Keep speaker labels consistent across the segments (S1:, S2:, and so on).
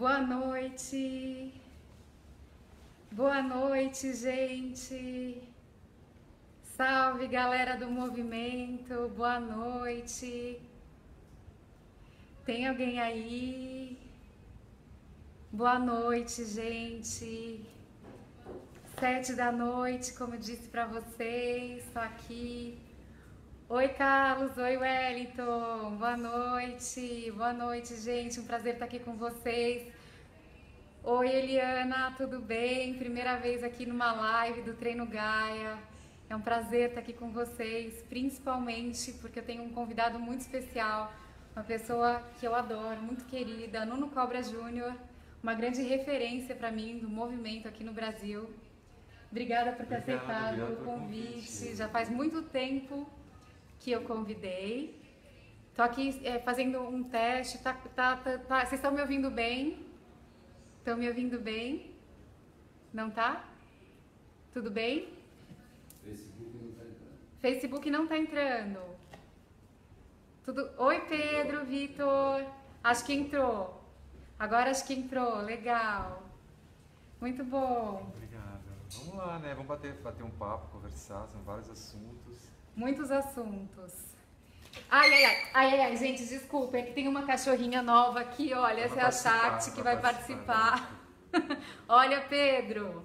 S1: Boa noite, gente. Salve, galera do movimento. Boa noite. Tem alguém aí? Boa noite, gente. 7 da noite, como eu disse pra vocês, tô aqui. Oi, Carlos. Oi, Wellington. Boa noite, gente. Um prazer estar aqui com vocês. Oi, Eliana, tudo bem? Primeira vez aqui numa live do Treino Gaia. É um prazer estar aqui com vocês, principalmente porque eu tenho um convidado muito especial, uma pessoa que eu adoro, muito querida, Nuno Cobra Júnior, uma grande referência para mim do movimento aqui no Brasil. Obrigada por ter aceitado o convite. Já faz muito tempo que eu convidei. Tô aqui fazendo um teste. Vocês estão me ouvindo bem? Estão me ouvindo bem? Não tá? Tudo bem? Facebook não tá entrando. Oi, Pedro, Vitor. Acho que entrou. Agora acho que entrou. Legal. Muito bom.
S2: Obrigado. Vamos lá, né? Vamos bater um papo, conversar. São vários assuntos.
S1: Muitos assuntos. Ai, gente, desculpa, é que tem uma cachorrinha nova aqui, olha, essa é a Chat que vai participar. Olha, Pedro,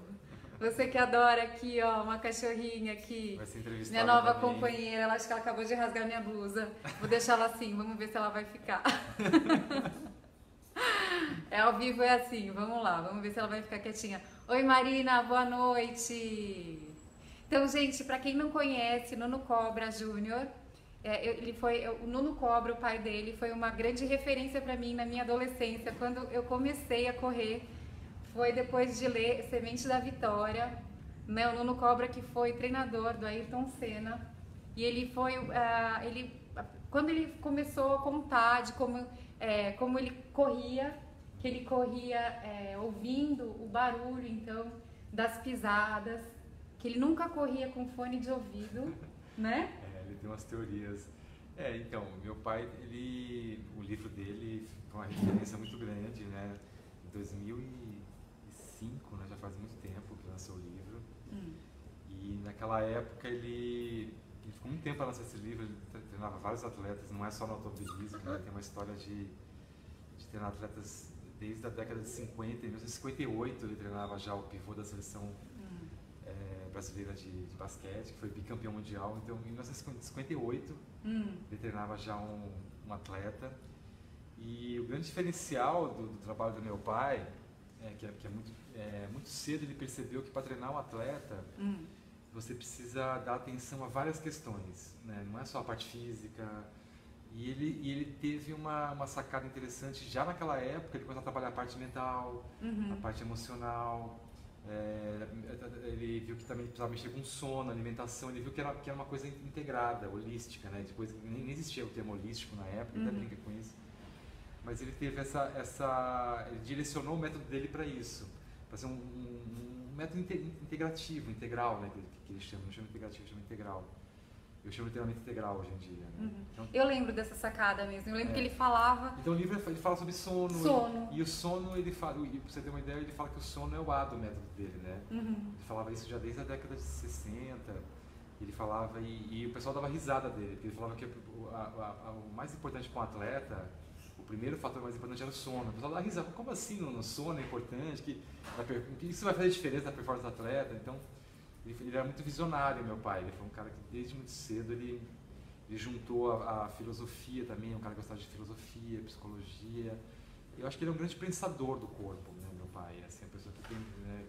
S1: você que adora aqui, ó, uma cachorrinha aqui.
S2: Vai ser entrevistada.
S1: Minha nova companheira, ela acho que ela acabou de rasgar minha blusa. Vou deixar ela assim, vamos ver se ela vai ficar. É ao vivo, é assim, vamos lá, vamos ver se ela vai ficar quietinha. Oi, Marina, boa noite. Então, gente, para quem não conhece, Nuno Cobra Júnior, o Nuno Cobra, o pai dele, foi uma grande referência para mim na minha adolescência. Quando eu comecei a correr, foi depois de ler Semente da Vitória, né? O Nuno Cobra, que foi treinador do Ayrton Senna, e ele foi, quando ele começou a contar de como ele corria, que ele corria ouvindo o barulho, então, das pisadas, que ele nunca corria com fone de ouvido, né?
S2: Ele tem umas teorias. Então, meu pai, o livro dele foi uma referência muito grande, né? Em 2005, né? Já faz muito tempo que lançou o livro. E naquela época ele ficou muito tempo para lançar esse livro, ele treinava vários atletas, não é só no automobilismo, né? Tem uma história de treinar atletas desde a década de 50, em 1958 ele treinava já o pivô da seleção brasileira de basquete, que foi bicampeão mundial. Então, em 1958, ele treinava já um atleta. E o grande diferencial do trabalho do meu pai é que muito cedo ele percebeu que para treinar um atleta, você precisa dar atenção a várias questões, né? Não é só a parte física. E ele teve uma sacada interessante já naquela época. Ele começou a trabalhar a parte mental, a parte emocional. Ele viu que também precisava mexer com sono, alimentação. Ele viu que era uma coisa integrada, holística, né? Depois nem existia o termo holístico na época, ele até brinca com isso. Mas ele teve ele direcionou o método dele para isso, para ser um método integrativo, integral, né? Que ele chama, não chama integrativo, chama integral. Eu chamo de treinamento integral hoje em dia, né? Então,
S1: eu lembro dessa sacada mesmo, eu lembro que ele falava...
S2: Então o livro ele fala sobre sono. E o sono, e pra você ter uma ideia, ele fala que o sono é o A do método dele, né? Ele falava isso já desde a década de 60. Ele falava, e o pessoal dava risada dele, porque ele falava que o mais importante para um atleta, o primeiro fator mais importante era o sono. O pessoal dava risada, como assim no sono é importante? Que isso vai fazer diferença na performance do atleta? Então, ele era muito visionário, meu pai. Ele foi um cara que desde muito cedo ele juntou a filosofia também, um cara que gostava de filosofia, psicologia. Eu acho que ele é um grande pensador do corpo, né, meu pai. Assim, a pessoa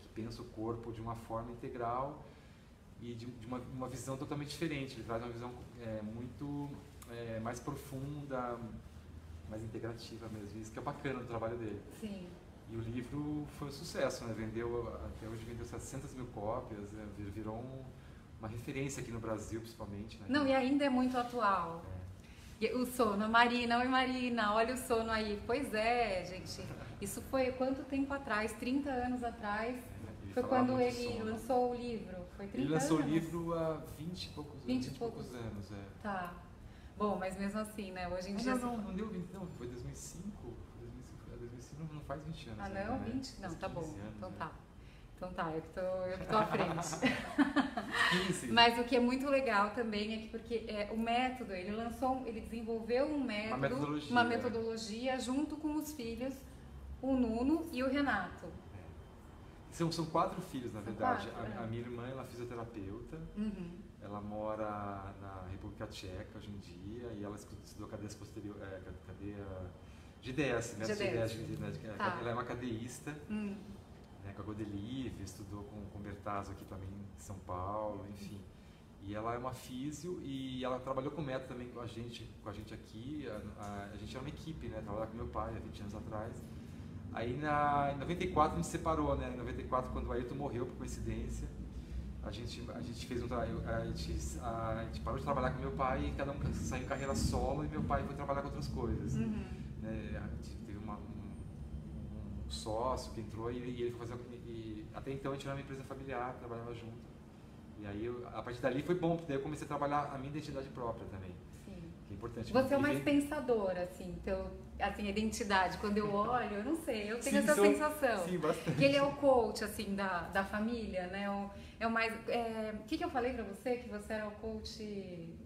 S2: que pensa o corpo de uma forma integral e de uma visão totalmente diferente. Ele traz uma visão muito mais profunda, mais integrativa mesmo. Isso que é bacana do trabalho dele.
S1: Sim.
S2: E o livro foi um sucesso, né? Até hoje vendeu 700 mil cópias, né? Virou uma referência aqui no Brasil, principalmente. Né?
S1: Não, e ainda é muito atual. O sono, Marina, oi Marina, olha o sono aí. Pois é, gente, isso foi quanto tempo atrás? 30 anos atrás? Foi quando ele lançou o livro? Foi 30 anos?
S2: Ele lançou o livro há 20 e poucos anos.
S1: 20 e poucos
S2: anos,
S1: Tá. Bom, mas mesmo assim, né? Hoje em dia...
S2: Não deu 20, não. Foi 2005. 2005 não faz 20 anos.
S1: Ah,
S2: ainda,
S1: não?
S2: né?
S1: 20? Não, tá bom.
S2: Anos,
S1: Então
S2: né?
S1: tá. Então tá, eu que tô à frente.
S2: 15.
S1: Mas o que é muito legal também é que porque o método, ele desenvolveu um método, uma metodologia junto com os filhos, o Nuno e o Renato.
S2: São 4 filhos, na verdade.
S1: Quatro,
S2: A minha irmã, ela é fisioterapeuta.
S1: Uhum.
S2: Ela mora na República Tcheca hoje em dia e ela estudou cadeia posterior, cadeia GDS, né?
S1: Tá.
S2: Ela é uma cadeísta,
S1: Hum.
S2: né, com a Godelive, estudou com o Bertazzo aqui também em São Paulo, enfim. E ela é uma físio e ela trabalhou com método também com a gente aqui. A gente era uma equipe, né? Trabalhava com meu pai há 20 anos atrás. Aí em 94 a gente se separou, né? Em 94, quando o Ayrton morreu por coincidência, a gente fez um trabalho, a gente parou de trabalhar com meu pai e cada um saiu em carreira solo e meu pai foi trabalhar com outras coisas.
S1: Uhum.
S2: Né? A gente teve um sócio que entrou e ele foi fazer. E até então a gente era uma empresa familiar, trabalhava junto. E aí a partir dali foi bom, porque daí eu comecei a trabalhar a minha identidade própria também.
S1: Sim.
S2: Que é importante.
S1: Você é o mais pensador, assim, assim, identidade. Quando eu olho, eu não sei, eu tenho essa sensação.
S2: Sim, bastante.
S1: Que ele é o coach, assim, da família, né? É o mais... O que eu falei pra você? Que você era o coach...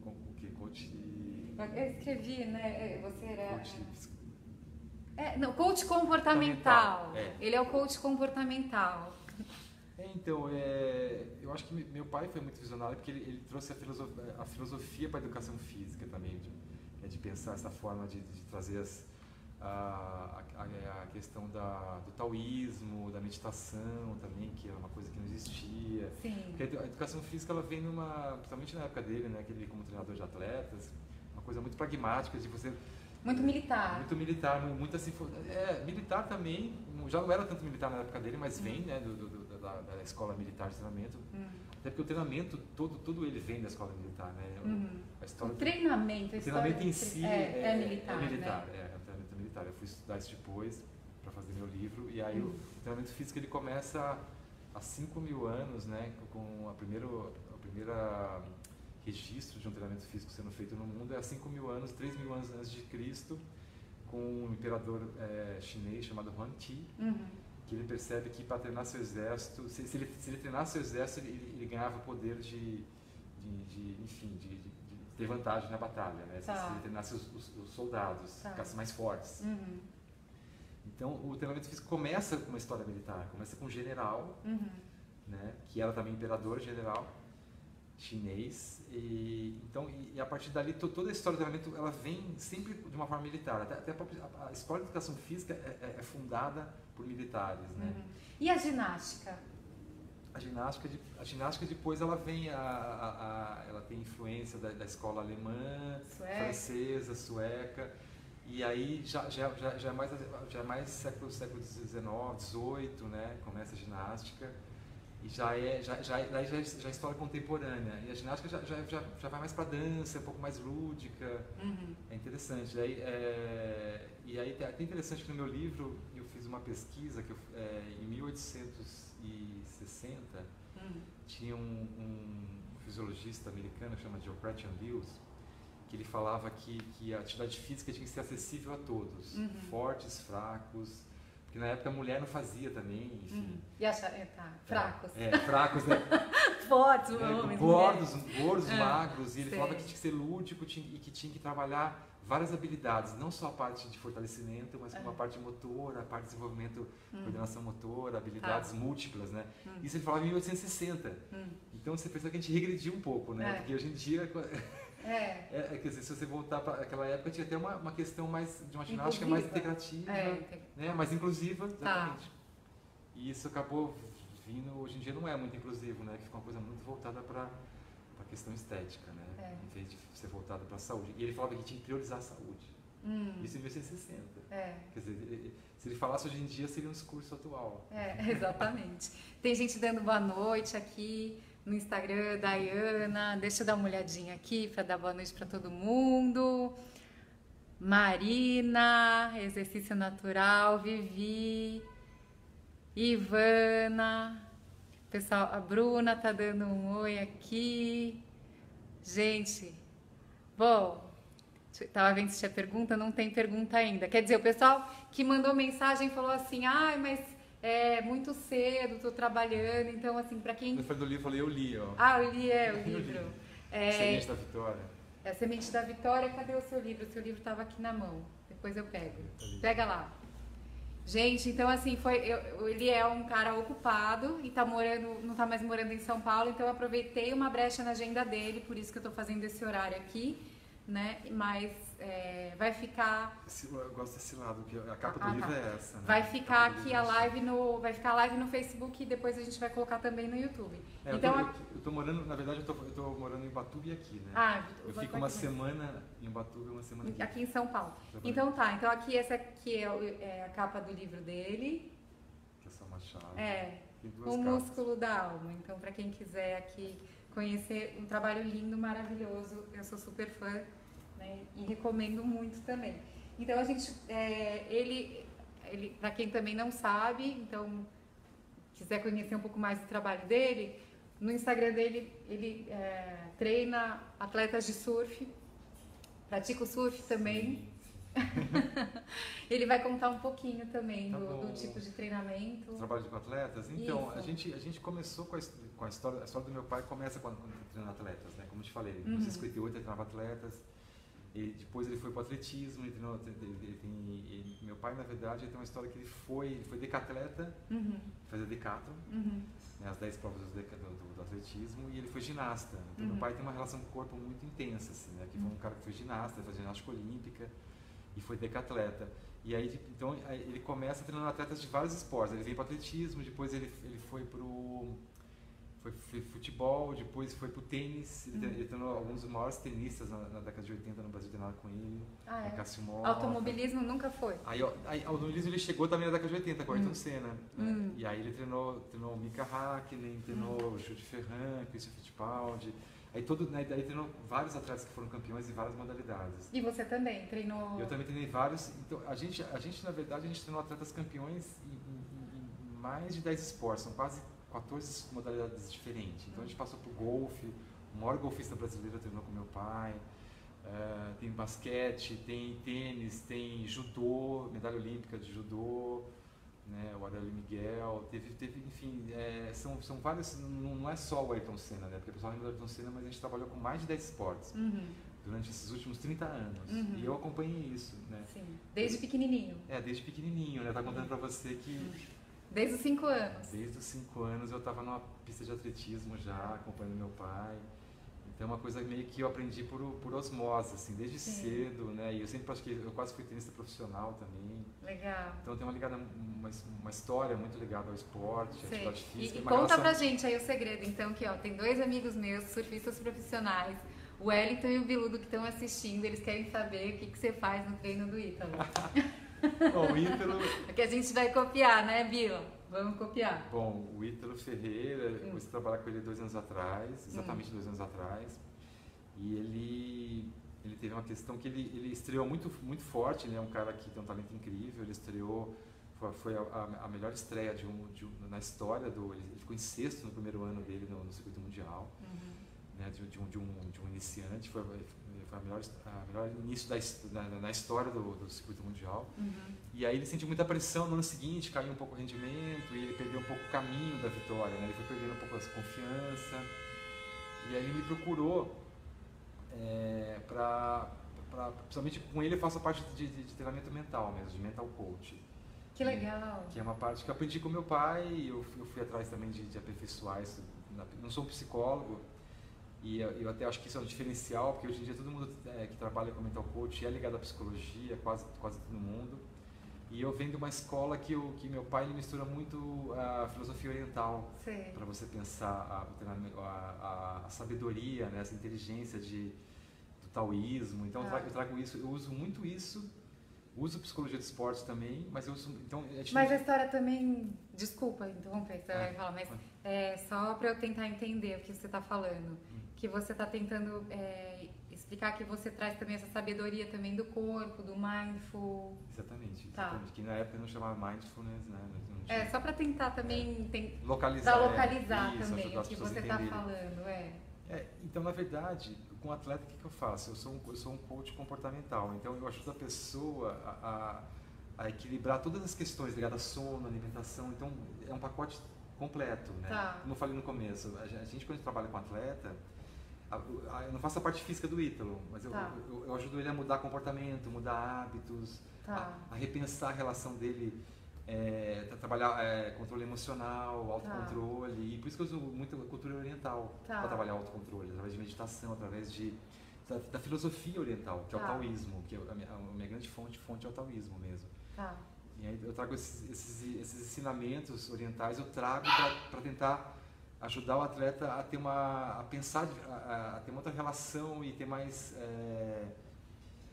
S2: O que? Coach...
S1: Eu escrevi, né? Você era...
S2: Coach...
S1: não, coach comportamental.
S2: É.
S1: Ele é o coach comportamental.
S2: Então, eu acho que meu pai foi muito visionário porque ele trouxe a filosofia para a educação física também, de pensar essa forma de trazer a questão do taoísmo, da meditação também, que era uma coisa que não existia.
S1: Sim.
S2: Porque a educação física, ela vem principalmente na época dele, né, que ele como treinador de atletas, uma coisa muito pragmática de você...
S1: Muito militar.
S2: Muito militar, muito assim... militar também, já não era tanto militar na época dele, mas vem, né, da escola militar de treinamento. Até porque o treinamento, todo ele vem da escola militar, né? A história
S1: o treinamento
S2: em si
S1: é militar,
S2: né?
S1: É
S2: um treinamento militar. Eu fui estudar isso depois para fazer meu livro e aí o treinamento físico ele começa há 5.000 anos, né? Com a primeira registro de um treinamento físico sendo feito no mundo é há 5.000 anos, 3.000 anos antes de Cristo, com um imperador chinês chamado Huang Ti. Que ele percebe que para treinar seu exército, se ele treinasse seu exército, ele ganhava o poder de ter vantagem na batalha, né?
S1: Tá.
S2: Se ele treinasse os soldados, ficasse mais fortes. Então, o treinamento físico começa com uma história militar, começa com um general, né? Que era também imperador general chinês, e a partir dali toda a história do treinamento ela vem sempre de uma forma militar, até a escola de educação física é fundada por militares, né?
S1: E a ginástica?
S2: A ginástica depois ela vem, ela tem influência da escola alemã, francesa, sueca, e aí já é mais século XIX, XVIII, né? Começa a ginástica. E já é história contemporânea. E a ginástica já vai mais para dança, é um pouco mais lúdica. É interessante. E aí é até interessante que no meu livro eu fiz uma pesquisa que em 1860 tinha um fisiologista americano chamado George Lewis, que ele falava que a atividade física tinha que ser acessível a todos, fortes, fracos. Porque na época a mulher não fazia também, enfim.
S1: E fracos.
S2: Fracos, né?
S1: Fortes, homens.
S2: Gordos, magros. E ele falava que tinha que ser lúdico e que tinha que trabalhar várias habilidades, não só a parte de fortalecimento, mas como a parte motora, a parte de desenvolvimento, coordenação motora, habilidades múltiplas, né? Isso ele falava em 1860. Então você percebe que a gente regrediu um pouco, né? Porque hoje em dia... quer dizer, se você voltar para aquela época, tinha até uma questão mais de uma ginástica mais integrativa, né? Mais inclusiva, exatamente. E isso acabou vindo, hoje em dia não é muito inclusivo, né? Que fica uma coisa muito voltada para a questão estética, né? Em vez de ser voltada para a saúde. E ele falava que tinha que priorizar a saúde. Isso em 1960. Quer dizer, se ele falasse hoje em dia, seria um discurso atual.
S1: Exatamente. Tem gente dando boa noite aqui no Instagram, Dayana, deixa eu dar uma olhadinha aqui para dar boa noite para todo mundo. Marina, exercício natural, Vivi, Ivana, pessoal, a Bruna tá dando um oi aqui. Gente, bom, deixa Tava vendo se tinha pergunta, não tem pergunta ainda. Quer dizer, o pessoal que mandou mensagem falou assim, ai, mas é muito cedo, tô trabalhando, então assim, pra quem...
S2: Eu falei do livro, eu li, ó.
S1: Ah, eu li, o livro.
S2: Semente da Vitória.
S1: É Semente da Vitória, cadê o seu livro? O seu livro tava aqui na mão, depois eu pego. Pega lá. Gente, então assim, ele é um cara ocupado e não tá mais morando em São Paulo, então eu aproveitei uma brecha na agenda dele, por isso que eu tô fazendo esse horário aqui, né? Mas vai ficar...
S2: Eu gosto desse lado, que a capa do livro é essa, né?
S1: Vai ficar aqui a live no Facebook e depois a gente vai colocar também no YouTube.
S2: Então, eu tô morando, na verdade eu tô morando em Ubatuba aqui, né? Eu fico uma semana em Ubatuba, uma semana
S1: aqui em São Paulo. Então tá, então aqui essa aqui é a capa do livro dele.
S2: Que é só uma chave.
S1: O Músculo da Alma. Então para quem quiser aqui conhecer um trabalho lindo, maravilhoso, eu sou super fã, né? E recomendo muito também. Então a gente, ele para quem também não sabe, então quiser conhecer um pouco mais do trabalho dele, no Instagram dele ele treina atletas de surf, pratica o surf também. Ele vai contar um pouquinho também do tipo de treinamento.
S2: Trabalho com atletas? Então, a gente começou com a história do meu pai começa quando treina atletas, né? Como eu te falei, em 1958 ele treinava atletas, e depois ele foi para o atletismo, meu pai, na verdade, ele tem uma história que ele foi decatleta, fazia decathlon, né, as 10 provas do atletismo, e ele foi ginasta. Então, meu pai tem uma relação com o corpo muito intensa, assim, né? Que foi um cara que foi ginasta, fazia ginástica olímpica, e foi decatleta. E aí, então, ele começa treinando atletas de vários esportes. Ele veio para o atletismo, depois ele foi para o futebol, depois foi para o tênis. Ele treinou alguns dos maiores tenistas na década de 80 no Brasil, treinaram com ele. Cássio Mota.
S1: Automobilismo nunca foi?
S2: Aí automobilismo ele chegou também na década de 80, com o Ayrton Senna. Né? E aí ele treinou o Mika Hakkinen, treinou o Jules Ferrand, Christian Fittipaldi. Aí treinou vários atletas que foram campeões em várias modalidades.
S1: E você também treinou?
S2: Eu também treinei vários. Então, a gente na verdade, a gente treinou atletas campeões em mais de 10 esportes. São quase 14 modalidades diferentes. Então, a gente passou por golfe. O maior golfista brasileiro treinou com meu pai. Tem basquete, tem tênis, tem judô, medalha olímpica de judô. Né, o Aurélio Miguel, teve enfim, são vários, não é só o Ayrton Senna, né, porque o pessoal lembra do Ayrton Senna, mas a gente trabalhou com mais de 10 esportes durante esses últimos 30 anos, e eu acompanhei isso, né.
S1: Sim. Desde pequenininho?
S2: Desde pequenininho, né, tá contando pra você que...
S1: Desde os 5 anos?
S2: Desde os 5 anos eu estava numa pista de atletismo já, acompanhando meu pai. Então é uma coisa meio que eu aprendi por osmose, assim, desde cedo, né? E eu sempre pratiquei, eu quase fui tenista profissional também.
S1: Legal.
S2: Então tem uma história muito ligada ao esporte, à atividade física.
S1: E conta pra gente aí o segredo, então, que tem 2 amigos meus, surfistas profissionais, o Wellington e o Biludo, que estão assistindo, eles querem saber o que você faz no treino do Ítalo.
S2: Bom, o Ítalo...
S1: Porque a gente vai copiar, né, Bila? Vamos copiar.
S2: Bom, o Ítalo Ferreira, eu comecei a trabalhar com ele 2 anos atrás, exatamente 2 anos atrás. E ele teve uma questão que ele estreou muito forte, ele é um cara que tem um talento incrível, ele estreou, foi a melhor estreia na história ele ficou em 6º no primeiro ano dele no circuito mundial, né, de um iniciante, foi a melhor início na história do circuito mundial. E aí ele sentiu muita pressão no ano seguinte, caiu um pouco o rendimento, e ele perdeu um pouco o caminho da vitória, né? Ele foi perdendo um pouco a confiança, e aí ele me procurou principalmente com ele eu faço a parte de treinamento mental mesmo, de mental coach.
S1: Que legal!
S2: Que é uma parte que eu aprendi com meu pai, e eu fui atrás também de aperfeiçoar isso. Não sou um psicólogo, e eu até acho que isso é um diferencial, porque hoje em dia todo mundo que trabalha com mental coach é ligado à psicologia, quase todo mundo. E eu venho de uma escola que meu pai ele mistura muito a filosofia oriental, para você pensar a sabedoria, né, essa inteligência do taoísmo. Então eu trago isso, eu uso muito isso, uso psicologia de esportes também, mas eu uso... Então,
S1: mas a história também... Desculpa interromper, você vai falar, mas só para eu tentar entender o que você está falando. Que você está tentando explicar que você traz também essa sabedoria também do corpo, do mindful.
S2: Exatamente. Que na época não chamava mindfulness, né?
S1: Só para tentar também
S2: localizar
S1: também o que você está falando.
S2: Então, na verdade, com o atleta, o que eu faço? Eu sou um coach comportamental, então eu ajudo a pessoa a equilibrar todas as questões ligadas a sono, alimentação, então é um pacote completo, né?
S1: Tá.
S2: Como eu falei no começo, a gente quando trabalha com atleta, eu não faço a parte física do Ítalo, mas eu ajudo ele a mudar comportamento, mudar hábitos, a repensar a relação dele, trabalhar controle emocional, autocontrole, e por isso que eu uso muito a cultura oriental para trabalhar autocontrole, através de meditação, através da filosofia oriental, que é o taoísmo, que a minha grande fonte é o taoísmo mesmo. E aí eu trago esses ensinamentos orientais, eu trago para tentar ajudar o atleta a ter a pensar, a ter uma outra relação e ter mais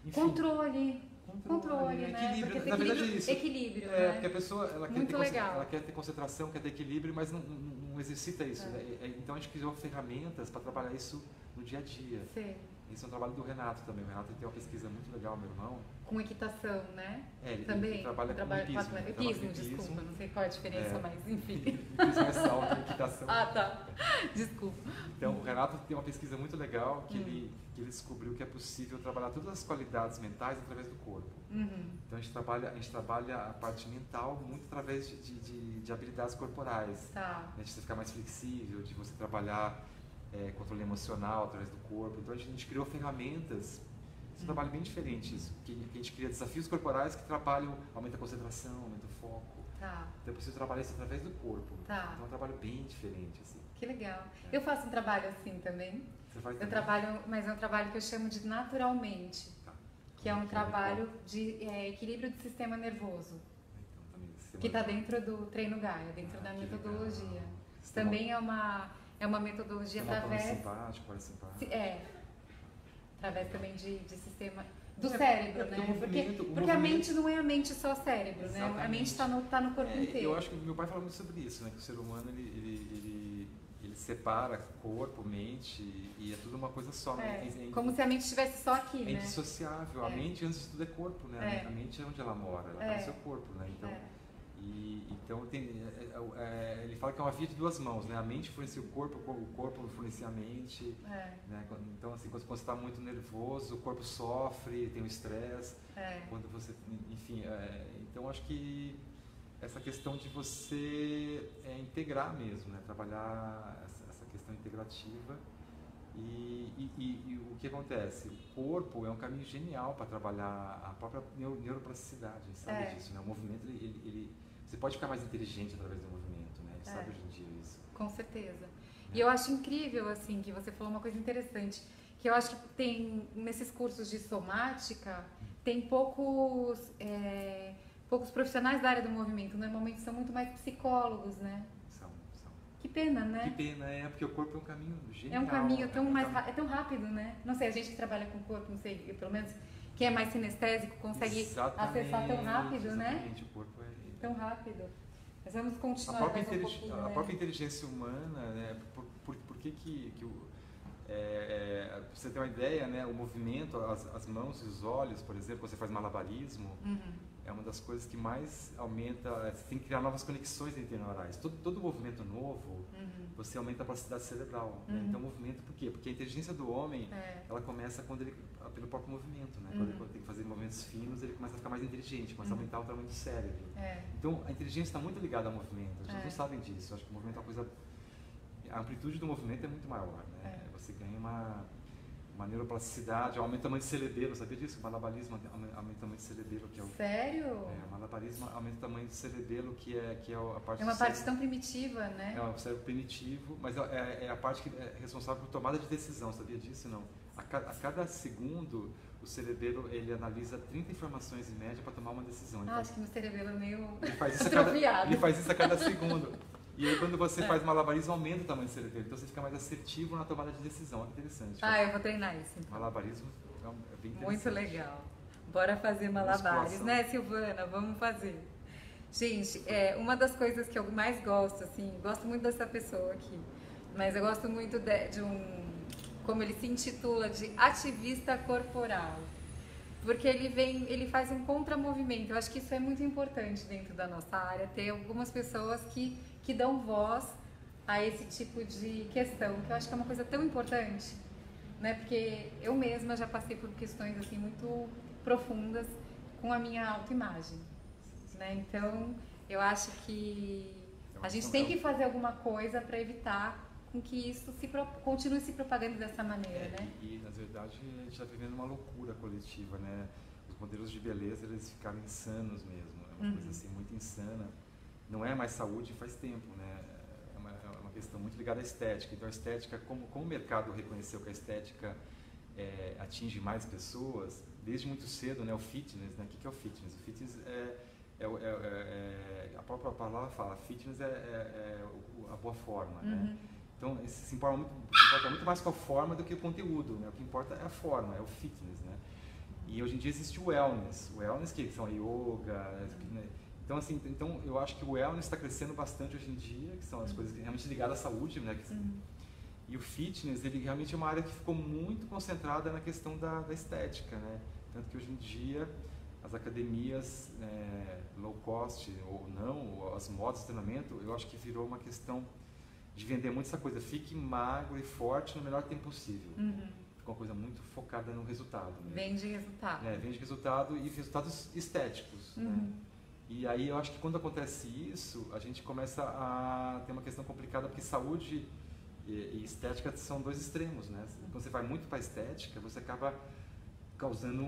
S2: enfim, controle,
S1: né?
S2: Equilíbrio, na verdade é isso.
S1: Equilíbrio, né?
S2: Porque a pessoa ela quer ter concentração, quer ter equilíbrio, mas não exercita isso. Né? Então a gente criou ferramentas para trabalhar isso no dia a dia.
S1: Sim.
S2: Esse é um trabalho do Renato também. O Renato tem uma pesquisa muito legal, meu irmão.
S1: Com equitação, né?
S2: Também. Ele trabalha com hipismo.
S1: Desculpa, não sei qual é a diferença, mas enfim.
S2: Hipismo é salto, equitação.
S1: Tá. Desculpa.
S2: Então, o Renato tem uma pesquisa muito legal que ele descobriu que é possível trabalhar todas as qualidades mentais através do corpo. Então, a gente trabalha a parte mental muito através de habilidades corporais. De você ficar mais flexível, de você trabalhar controle emocional através do corpo. Então, a gente criou ferramentas. Esse é um trabalho bem diferente, isso, que a gente cria desafios corporais que trabalham, aumenta a concentração, aumenta o foco. Então é preciso trabalhar isso através do corpo. Então é um trabalho bem diferente. Assim.
S1: Que legal. Eu faço um trabalho assim também.
S2: Você faz
S1: também? Mas é um trabalho que eu chamo de naturalmente. Que é um trabalho de equilíbrio do sistema nervoso. Então, que está dentro do treino Gaia, dentro da metodologia. Também é uma metodologia através...
S2: simpático, parasimpático.
S1: Através também de sistema do cérebro, né? Porque a mente não é a mente só cérebro,
S2: exatamente.
S1: Né? A mente está no corpo inteiro.
S2: Eu acho que meu pai fala muito sobre isso, né? Que o ser humano ele separa corpo, mente e é tudo uma coisa só.
S1: Como se a mente estivesse só aqui, né?
S2: É indissociável. A mente antes de tudo é corpo, né? A mente é onde ela mora, ela está no seu corpo, né? Então, então ele fala que é uma via de duas mãos, né? A mente influencia o corpo influencia a mente. Né? Então, assim, quando você está muito nervoso, o corpo sofre, tem o estresse. Quando você, enfim, então acho que essa questão de você integrar mesmo, né? Trabalhar essa questão integrativa. E o que acontece? O corpo é um caminho genial para trabalhar a própria neuroplasticidade, a gente sabe disso, né? O movimento, você pode ficar mais inteligente através do movimento, né? A gente sabe hoje em dia isso.
S1: Com certeza. E eu acho incrível, assim, que você falou uma coisa interessante, que eu acho que tem, nesses cursos de somática, tem poucos profissionais da área do movimento, normalmente são muito mais psicólogos, né?
S2: São.
S1: Que pena, né?
S2: Que pena, porque o corpo é um caminho genial.
S1: É um caminho tão rápido, né? Não sei, a gente que trabalha com o corpo, não sei, pelo menos quem é mais sinestésico consegue acessar tão rápido, né?
S2: Exatamente, o corpo é...
S1: Tão rápido. Mas vamos continuar
S2: a própria inteligência humana, né? Por que pra você ter uma ideia, né? O movimento, as mãos e os olhos, por exemplo, você faz malabarismo, é uma das coisas que mais aumenta, você tem que criar novas conexões interneurais. Todo movimento novo, você aumenta a plasticidade cerebral. Né? Então, movimento, por quê? Porque a inteligência do homem, ela começa pelo próprio movimento. Né? Quando ele tem que fazer movimentos finos, ele começa a ficar mais inteligente, começa a aumentar o tamanho do cérebro. Então, a inteligência está muito ligada ao movimento. As pessoas não sabem disso. Eu acho que o movimento é uma coisa... A amplitude do movimento é muito maior. Né? Você ganha uma neuroplasticidade, aumenta o tamanho do cerebelo, sabia disso? O malabarismo aumenta o tamanho do cerebelo, que é o...
S1: Sério?
S2: O malabarismo aumenta o tamanho do cerebelo, que é a parte...
S1: É uma parte tão primitiva, né?
S2: É o cérebro primitivo, mas é a parte que é responsável por tomada de decisão, sabia disso? Não. A cada segundo, o cerebelo, ele analisa 30 informações em média para tomar uma decisão.
S1: Acho que meu cerebelo é meio
S2: atrofiado. Ele faz isso a cada segundo. E aí, quando você faz malabarismo, aumenta o tamanho do cerebelo. Então, você fica mais assertivo na tomada de decisão. É interessante.
S1: Eu vou treinar isso. Então.
S2: Malabarismo é bem interessante.
S1: Muito legal. Bora fazer malabares, né, Silvana? Vamos fazer. Gente, uma das coisas que eu mais gosto, assim, gosto muito dessa pessoa aqui, mas eu gosto muito de como ele se intitula, de ativista corporal. Porque ele faz um contramovimento. Eu acho que isso é muito importante dentro da nossa área, ter algumas pessoas que dão voz a esse tipo de questão, que eu acho que é uma coisa tão importante. né? Porque eu mesma já passei por questões assim muito profundas com a minha autoimagem, né? Então, eu acho que a gente tem que fazer alguma coisa para evitar com que isso continue se propagando dessa maneira, né?
S2: E, na verdade, a gente está vivendo uma loucura coletiva, né? Os modelos de beleza, eles ficaram insanos mesmo. É uma coisa assim, muito insana. Não é mais saúde faz tempo, né? É uma questão muito ligada à estética. Então, a estética, como o mercado reconheceu que a estética atinge mais pessoas, desde muito cedo, né? O fitness, né? O que é o fitness? O fitness a própria palavra fala, fitness a boa forma, né? Então, se importa muito mais com a forma do que o conteúdo, né? O que importa é a forma, é o fitness, né? E hoje em dia existe o wellness que são a yoga, né? Então, assim, eu acho que o wellness está crescendo bastante hoje em dia, que são as coisas realmente ligadas à saúde, né? E o fitness, ele realmente é uma área que ficou muito concentrada na questão da estética, né? Tanto que hoje em dia as academias low cost ou não, ou as modas de treinamento, eu acho que virou uma questão de vender muito essa coisa, fique magro e forte no menor tempo possível. Ficou uma coisa muito focada no resultado. Né?
S1: Vende resultado.
S2: Vende resultado e resultados estéticos. Né? E aí eu acho que quando acontece isso, a gente começa a ter uma questão complicada, porque saúde e estética são dois extremos. Né? Quando você vai muito para a estética, você acaba causando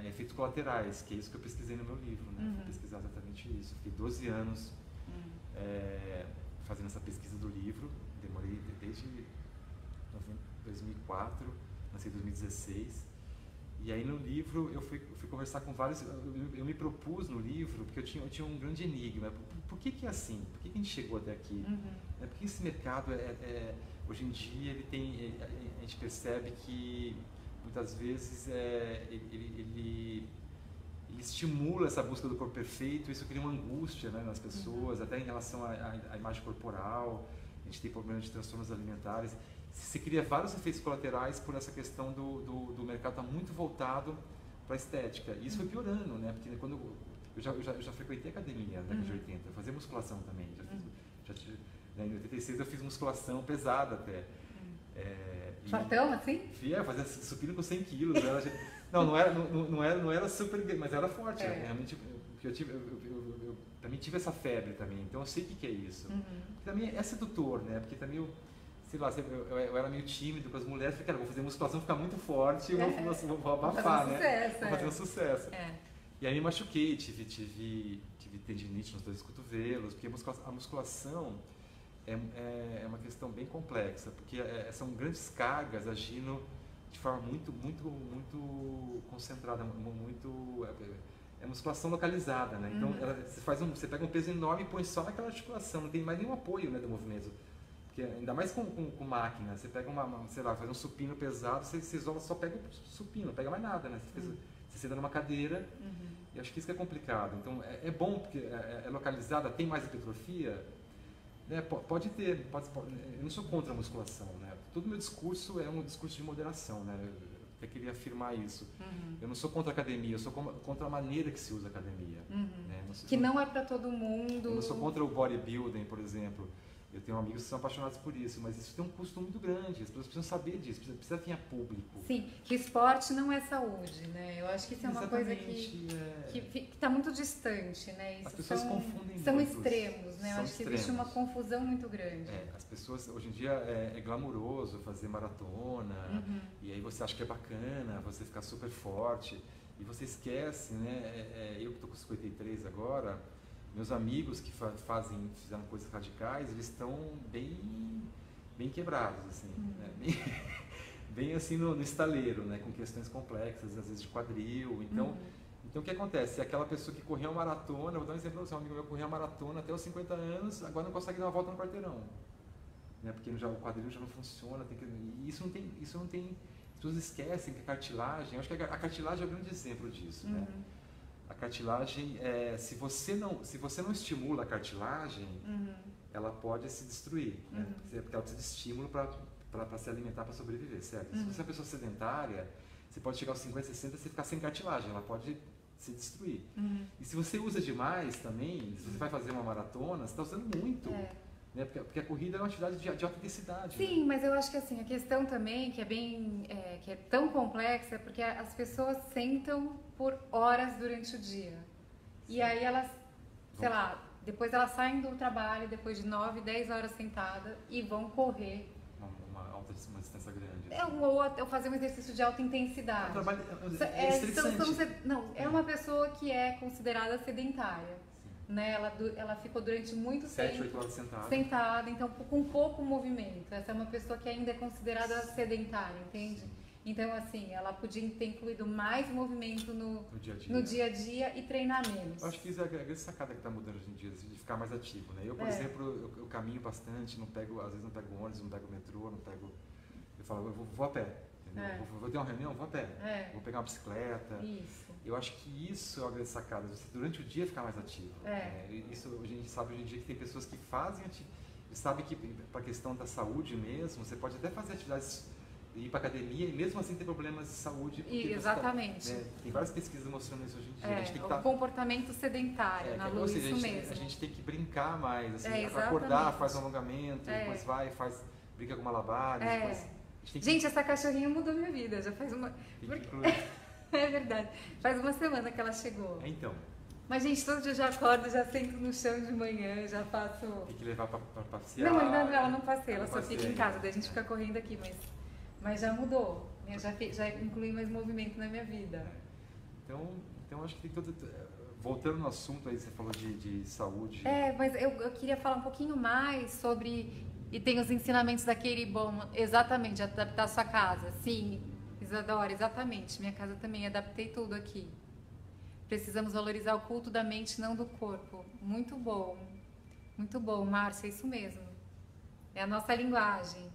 S2: efeitos colaterais, que é isso que eu pesquisei no meu livro. Né? Fui pesquisar exatamente isso. Fiquei 12 anos fazendo essa pesquisa do livro, demorei desde 2004, nasci em 2016, e aí no livro eu fui conversar com vários, eu me propus no livro, porque eu tinha um grande enigma, por que é assim? Por que a gente chegou até aqui? Porque esse mercado, hoje em dia, a gente percebe que muitas vezes ele estimula essa busca do corpo perfeito, isso cria uma angústia, né, nas pessoas, até em relação à imagem corporal, a gente tem problemas de transtornos alimentares, se cria vários efeitos colaterais por essa questão do mercado estar muito voltado para a estética, e isso foi piorando, né, porque quando eu já frequentei academia na década de 80, eu fazia musculação também, em 86 eu fiz musculação pesada até.
S1: Fortão, assim?
S2: Fazia supino com 100 quilos, não era super, mas era forte, realmente, porque eu também tive essa febre também, então eu sei o que é isso. Também é sedutor, né, porque também sei lá, eu era meio tímido com as mulheres, falei, cara, vou fazer musculação, ficar muito forte, vou abafar, né? Vou fazer um sucesso. E aí me machuquei, tive tendinite nos dois cotovelos, porque a musculação é uma questão bem complexa, porque são grandes cargas agindo de forma muito concentrada, é musculação localizada, né? Então você pega um peso enorme e põe só naquela articulação, não tem mais nenhum apoio, né, do movimento. Porque ainda mais com máquina, você pega sei lá, faz um supino pesado, você isola, só pega o supino, não pega mais nada, né? Você senta numa cadeira, e acho que isso que é complicado. Então é bom porque é localizada, tem mais hipertrofia. Né, pode ter, eu não sou contra a musculação, né? Todo meu discurso é um discurso de moderação, né? Eu queria afirmar isso. Eu não sou contra a academia, eu sou contra a maneira que se usa a academia. Né?
S1: Que não é para todo mundo.
S2: Eu não sou contra o bodybuilding, por exemplo. Eu tenho amigos que são apaixonados por isso, mas isso tem um custo muito grande, as pessoas precisam saber disso, precisa vir a público.
S1: Sim, que esporte não é saúde, né? Eu acho que isso é uma coisa que está muito distante, né?
S2: As pessoas confundem
S1: são
S2: muito.
S1: Extremos, né? Eu acho que existe uma confusão muito grande.
S2: As pessoas, hoje em dia, é glamuroso fazer maratona, e aí você acha que é bacana, você ficar super forte, e você esquece, né? Eu que estou com 53 agora, meus amigos que fizeram coisas radicais, eles estão bem quebrados, assim, né? bem assim no estaleiro, né? Com questões complexas, às vezes de quadril. Então o que acontece? É aquela pessoa que correu uma maratona, vou dar um exemplo para você, um amigo meu correu uma maratona até os 50 anos, agora não consegue dar uma volta no quarteirão, né? Porque o quadril já não funciona, e isso não tem, as pessoas esquecem que a cartilagem, eu acho que a cartilagem é o grande exemplo disso, né? A cartilagem, se você não estimula a cartilagem, ela pode se destruir, né? Porque ela precisa de estímulo para se alimentar, para sobreviver, certo? Se você é uma pessoa sedentária, você pode chegar aos 50, 60 e ficar sem cartilagem, ela pode se destruir. E se você usa demais também, se você vai fazer uma maratona, você está usando muito. né? Porque a corrida é uma atividade de alta intensidade.
S1: Sim,
S2: né?
S1: mas eu acho que assim, a questão também que é que é tão complexa é porque as pessoas sentam por horas durante o dia. E aí elas, sei lá, depois elas saem do trabalho depois de 9, 10 horas sentada e vão correr.
S2: Uma distância grande.
S1: Ou fazer um exercício de alta intensidade. Não, é uma pessoa que é considerada sedentária. Né? Ela ficou durante muito
S2: 7,
S1: tempo
S2: 8 horas
S1: sentada, então com pouco movimento. Essa é uma pessoa que ainda é considerada sedentária, entende?
S2: Sim.
S1: Então, assim, ela podia ter incluído mais movimento no dia a dia e treinar menos.
S2: Eu acho que isso é a grande sacada que está mudando hoje em dia, de ficar mais ativo, né? Eu, por exemplo, eu caminho bastante, às vezes não pego ônibus, não pego metrô, eu falo, eu vou a pé, entendeu? Vou ter uma reunião, vou a pé, vou pegar uma bicicleta.
S1: Isso.
S2: Eu acho que isso é uma grande sacada, você durante o dia ficar mais ativo. Isso a gente sabe hoje em dia que tem pessoas que fazem sabe que para a questão da saúde mesmo, você pode até fazer atividades, ir para academia e mesmo assim ter problemas de saúde.
S1: Exatamente.
S2: Tem várias pesquisas mostrando isso hoje em dia. A gente tem que
S1: comportamento sedentário, na luz, isso mesmo.
S2: A gente tem que brincar mais, assim, acordar, faz um alongamento, depois brinca com malabares.
S1: Gente, essa cachorrinha mudou minha vida, já faz uma... É verdade, faz uma semana que ela chegou.
S2: Então.
S1: Mas, gente, todo dia eu já acordo, já sento no chão de manhã, já faço...
S2: Tem que levar pra passear.
S1: Não, ela não passeia, ela só fica em casa, daí a gente fica correndo aqui, mas já mudou, já inclui mais movimento na minha vida.
S2: Então acho que tem todo... Voltando no assunto aí, você falou de saúde.
S1: Mas eu queria falar um pouquinho mais sobre... E tem os ensinamentos da Katie Bowman, exatamente, adaptar a sua casa. Sim, Isadora, exatamente. Minha casa também, adaptei tudo aqui. Precisamos valorizar o culto da mente, não do corpo. Muito bom, Márcia, é isso mesmo. É a nossa linguagem.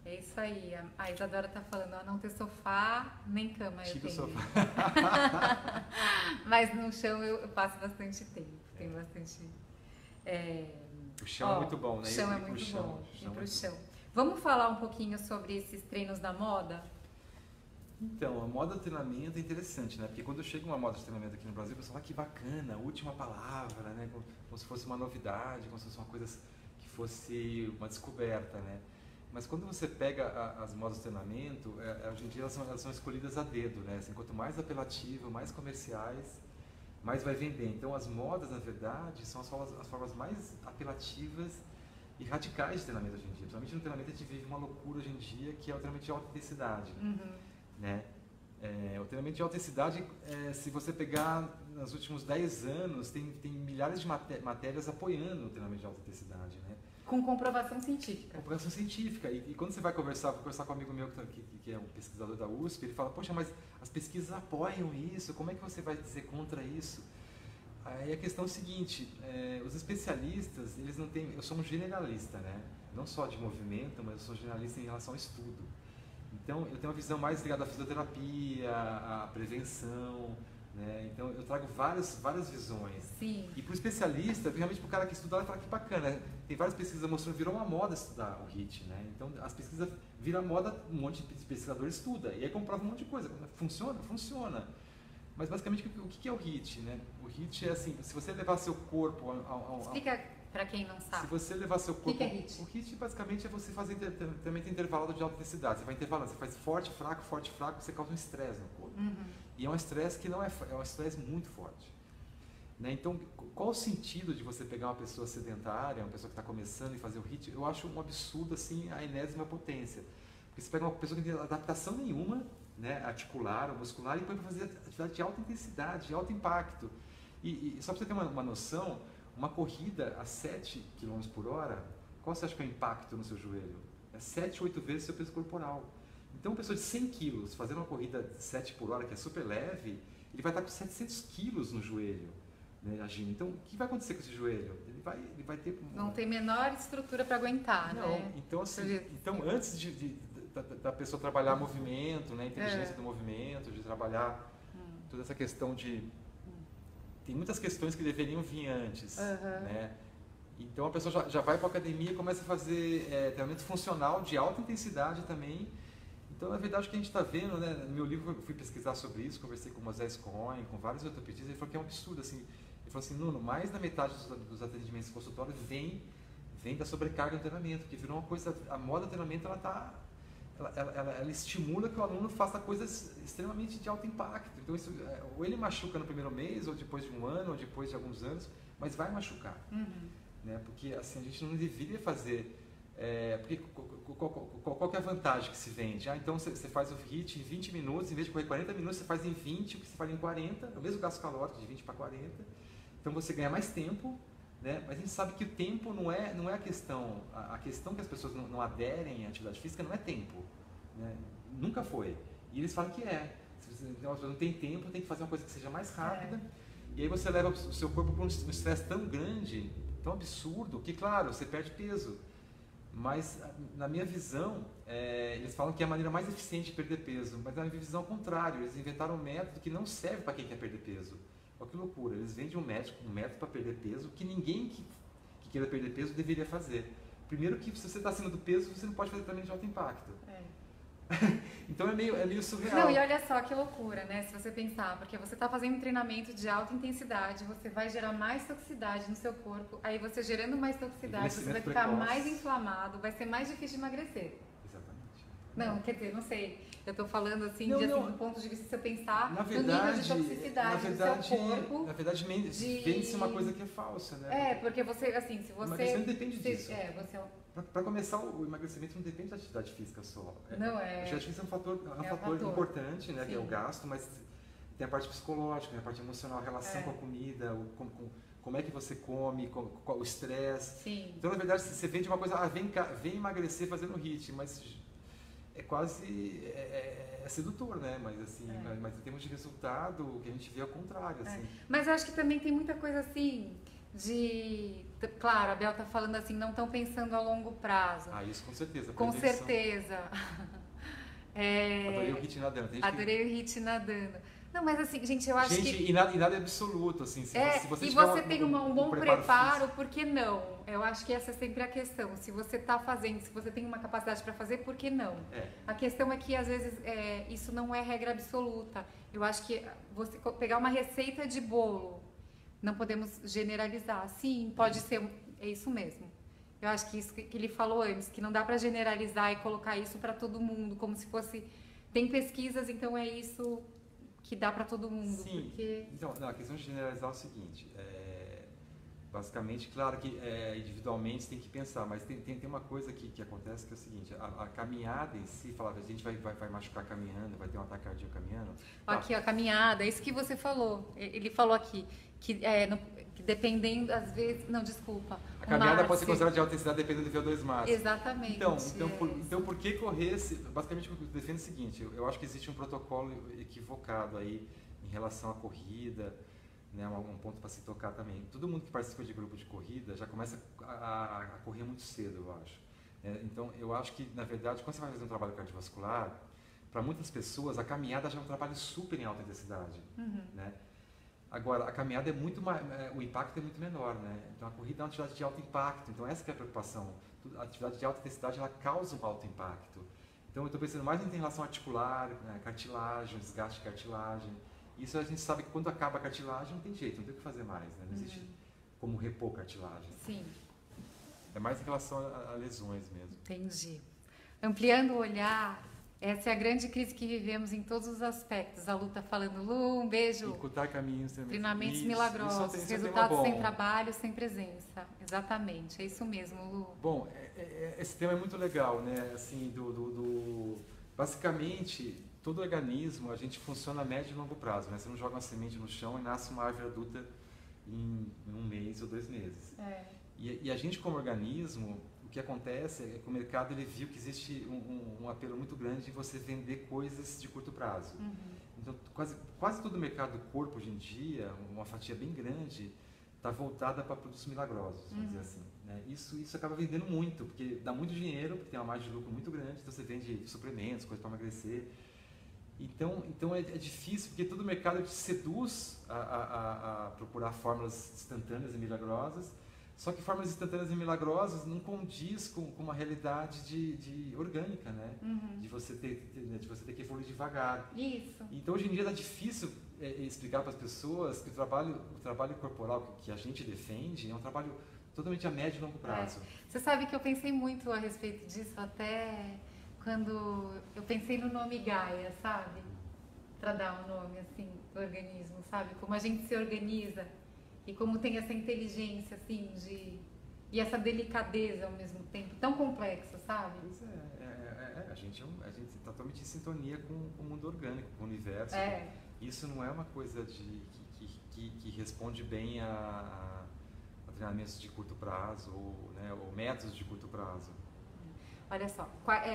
S1: É isso aí. A Isadora tá falando, não ter sofá nem cama eu tenho.
S2: Sofá.
S1: Mas no chão eu passo bastante tempo. Tem bastante...
S2: O chão é muito bom, né?
S1: O chão é muito bom. Ir pro chão. Vamos falar um pouquinho sobre esses treinos da moda?
S2: Então, a moda do treinamento é interessante, né? Porque quando chega uma moda de treinamento aqui no Brasil, o pessoal fala que bacana, última palavra, né? Como se fosse uma novidade, como se fosse uma coisa que fosse uma descoberta, né? Mas quando você pega as modas de treinamento, hoje em dia elas são escolhidas a dedo, né? Assim, quanto mais apelativo, mais comerciais, mais vai vender. Então as modas, na verdade, são as formas mais apelativas e radicais de treinamento hoje em dia. Principalmente no treinamento a gente vive uma loucura hoje em dia, que é o treinamento de alta intensidade. Né? O treinamento de alta intensidade, se você pegar nos últimos 10 anos, tem milhares de matérias apoiando o treinamento de alta intensidade. Né?
S1: Com comprovação científica.
S2: Comprovação científica. E quando você vai conversar com um amigo meu que é um pesquisador da USP, ele fala, poxa, mas as pesquisas apoiam isso, como é que você vai dizer contra isso? Aí a questão é o seguinte, os especialistas, eles não têm... Eu sou um generalista, né? Não só de movimento, mas eu sou generalista em relação ao estudo. Então, eu tenho uma visão mais ligada à fisioterapia, à prevenção, né? Então, eu trago várias visões.
S1: Sim.
S2: E para o especialista, realmente para o cara que estudar, ele fala que bacana. Tem várias pesquisas mostrando que virou uma moda estudar o HIIT, né? Então, as pesquisas viram moda, um monte de pesquisador estuda. E aí comprova um monte de coisa. Funciona? Funciona. Mas, basicamente, o que é o HIIT, né? O HIIT é assim, se você levar seu corpo
S1: Explica para quem não sabe.
S2: Se você levar seu corpo...
S1: O que é HIIT?
S2: O HIIT, basicamente, é você fazer treinamento intervalado de alta intensidade. Você vai intervalando, você faz forte, fraco, você causa um estresse no corpo. E é um estresse que não é um estresse muito forte. Né? Então, qual o sentido de você pegar uma pessoa sedentária, uma pessoa que está começando e fazer o HIIT? Eu acho um absurdo, assim, a enésima potência. Porque você pega uma pessoa que não tem adaptação nenhuma, né, articular ou muscular, e põe para fazer atividade de alta intensidade, de alto impacto. E só para você ter uma noção, uma corrida a 7 km por hora, qual você acha que é o impacto no seu joelho? É 7, 8 vezes o seu peso corporal. Então, uma pessoa de 100 quilos fazendo uma corrida de 7 por hora, que é super leve, ele vai estar com 700 quilos no joelho, né, agindo. Então, o que vai acontecer com esse joelho? Ele vai ter...
S1: Não tem menor estrutura para aguentar,
S2: não,
S1: né?
S2: Então, assim, antes da pessoa trabalhar movimento, né, inteligência do movimento, de trabalhar toda essa questão de... Tem muitas questões que deveriam vir antes, né? Então a pessoa já vai para a academia e começa a fazer treinamento funcional de alta intensidade também. Então, na verdade, o que a gente está vendo, né? No meu livro eu fui pesquisar sobre isso, conversei com o Moisés Cohen, com vários ortopedistas, ele falou que é um absurdo, assim. Ele falou assim, Nuno, mais da metade dos atendimentos consultórios vem vem da sobrecarga do treinamento, que virou uma coisa, a moda do treinamento ela estimula que o aluno faça coisas extremamente de alto impacto. Então isso, ou ele machuca no primeiro mês, ou depois de um ano, ou depois de alguns anos, mas vai machucar, né? Porque assim a gente não deveria fazer, porque qual que é a vantagem que se vende? Então você faz o HIIT em 20 minutos, em vez de correr 40 minutos, você faz em 20, o que você faz em 40, é o mesmo gasto calórico de 20 para 40, então você ganha mais tempo. Né? Mas a gente sabe que o tempo não é a questão. A questão que as pessoas não aderem à atividade física não é tempo. Né? Nunca foi. E eles falam que é. Se você não tem tempo, tem que fazer uma coisa que seja mais rápida. E aí você leva o seu corpo para um estresse tão grande, tão absurdo, que, claro, você perde peso. Mas, na minha visão, eles falam que é a maneira mais eficiente de perder peso. Mas, na minha visão, ao contrário. Eles inventaram um método que não serve para quem quer perder peso. Olha que loucura, eles vendem um método para perder peso que ninguém que queira perder peso deveria fazer. Primeiro que se você está acima do peso, você não pode fazer treinamento de alto impacto. Então é meio surreal.
S1: Não, e olha só que loucura, né? Se você pensar, porque você está fazendo um treinamento de alta intensidade, você vai gerar mais toxicidade no seu corpo, aí você gerando mais toxicidade, você vai ficar mais inflamado, vai ser mais difícil de emagrecer.
S2: Exatamente.
S1: Não, quer dizer, não sei. Eu estou falando assim, do ponto de vista, se eu pensar
S2: no nível
S1: de toxicidade do seu corpo.
S2: Na verdade, vende-se uma coisa que é falsa, né?
S1: Porque você, assim, se você...
S2: O emagrecimento depende disso.
S1: Você...
S2: Para começar, o emagrecimento não depende da atividade física só.
S1: Não
S2: A atividade física é um fator importante, né? Que é o gasto, mas tem a parte psicológica, a parte emocional, a relação com a comida, como é que você come, o estresse. Então, na verdade, você vende uma coisa, vem emagrecer fazendo HIIT, mas... é quase sedutor, né? Mas assim, mas em termos de resultado, o que a gente vê é o contrário, assim.
S1: Mas eu acho que também tem muita coisa assim claro, a Bel tá falando assim, não estão pensando a longo prazo.
S2: Isso com certeza.
S1: Com certeza.
S2: Adorei o HIIT nadando.
S1: Adorei o HIIT nadando. Não, mas assim, gente, eu acho que...
S2: E nada é absoluto, assim. Se você
S1: e você tem um bom preparo, por que não? Eu acho que essa é sempre a questão. Se você está fazendo, se você tem uma capacidade para fazer, por que não? A questão é que, às vezes, isso não é regra absoluta. Eu acho que você pegar uma receita de bolo, não podemos generalizar. Sim, pode ser, é isso mesmo. Eu acho que isso que ele falou antes, que não dá para generalizar e colocar isso para todo mundo, como se fosse... Tem pesquisas, então é isso... que dá para todo mundo.
S2: Sim.
S1: Porque...
S2: Então, a questão de generalizar é o seguinte, basicamente, claro que individualmente tem que pensar, mas tem uma coisa que acontece que é o seguinte, a caminhada em si, a gente vai machucar caminhando, vai ter um ataque cardíaco caminhando.
S1: Aqui, a caminhada, é isso que você falou, ele falou aqui, que dependendo, às vezes, não, desculpa.
S2: A caminhada pode ser considerada de alta intensidade dependendo do VO2 máximo.
S1: Exatamente.
S2: Então por que correr? Basicamente, eu defendo o seguinte, eu acho que existe um protocolo equivocado aí em relação à corrida, né, um ponto para se tocar também. Todo mundo que participa de grupo de corrida já começa a correr muito cedo, eu acho. Então, eu acho que, na verdade, quando você vai fazer um trabalho cardiovascular, para muitas pessoas, a caminhada já é um trabalho super em alta intensidade, né? Agora, a caminhada é muito mais, o impacto é muito menor, né? Então, a corrida é uma atividade de alto impacto, então essa que é a preocupação. A atividade de alta intensidade, ela causa um alto impacto. Então, eu estou pensando mais em relação articular, cartilagem, desgaste de cartilagem. Isso a gente sabe que quando acaba a cartilagem, não tem jeito, não tem o que fazer mais, né? Não existe como repor cartilagem.
S1: Sim.
S2: É mais em relação a lesões mesmo.
S1: Entendi. Ampliando o olhar... Essa é a grande crise que vivemos em todos os aspectos. A Lu tá falando, Lu, um beijo.
S2: Encurtar caminhos também.
S1: Treinamentos milagrosos, resultados sem trabalho, sem presença. Exatamente, é isso mesmo, Lu.
S2: Bom, esse tema é muito legal, né? Assim, basicamente, todo organismo, a gente funciona a médio e longo prazo, né? Você não joga uma semente no chão e nasce uma árvore adulta em 1 mês ou 2 meses. E a gente, como organismo, o que acontece é que o mercado ele viu que existe um apelo muito grande em você vender coisas de curto prazo. Então, quase todo o mercado do corpo hoje em dia, uma fatia bem grande, está voltada para produtos milagrosos, vamos dizer assim. Né? Isso acaba vendendo muito, porque dá muito dinheiro, porque tem uma margem de lucro muito grande, então você vende suplementos, coisas para emagrecer. Então é difícil, porque todo o mercado te seduz a procurar fórmulas instantâneas e milagrosas. Só que fórmulas instantâneas e milagrosas não condiz com uma realidade de orgânica, né? De você ter que evoluir devagar.
S1: Isso.
S2: Então, hoje em dia, está difícil explicar para as pessoas que o trabalho corporal que a gente defende é um trabalho totalmente a médio e longo prazo.
S1: Você sabe que eu pensei muito a respeito disso até quando eu pensei no nome Gaia, sabe? Para dar um nome assim do organismo, sabe? Como a gente se organiza e como tem essa inteligência assim e essa delicadeza ao mesmo tempo, tão complexa, sabe?
S2: Pois a gente está totalmente em sintonia com o mundo orgânico, com o universo. Isso não é uma coisa que responde bem a treinamentos de curto prazo ou métodos de curto prazo.
S1: Olha só,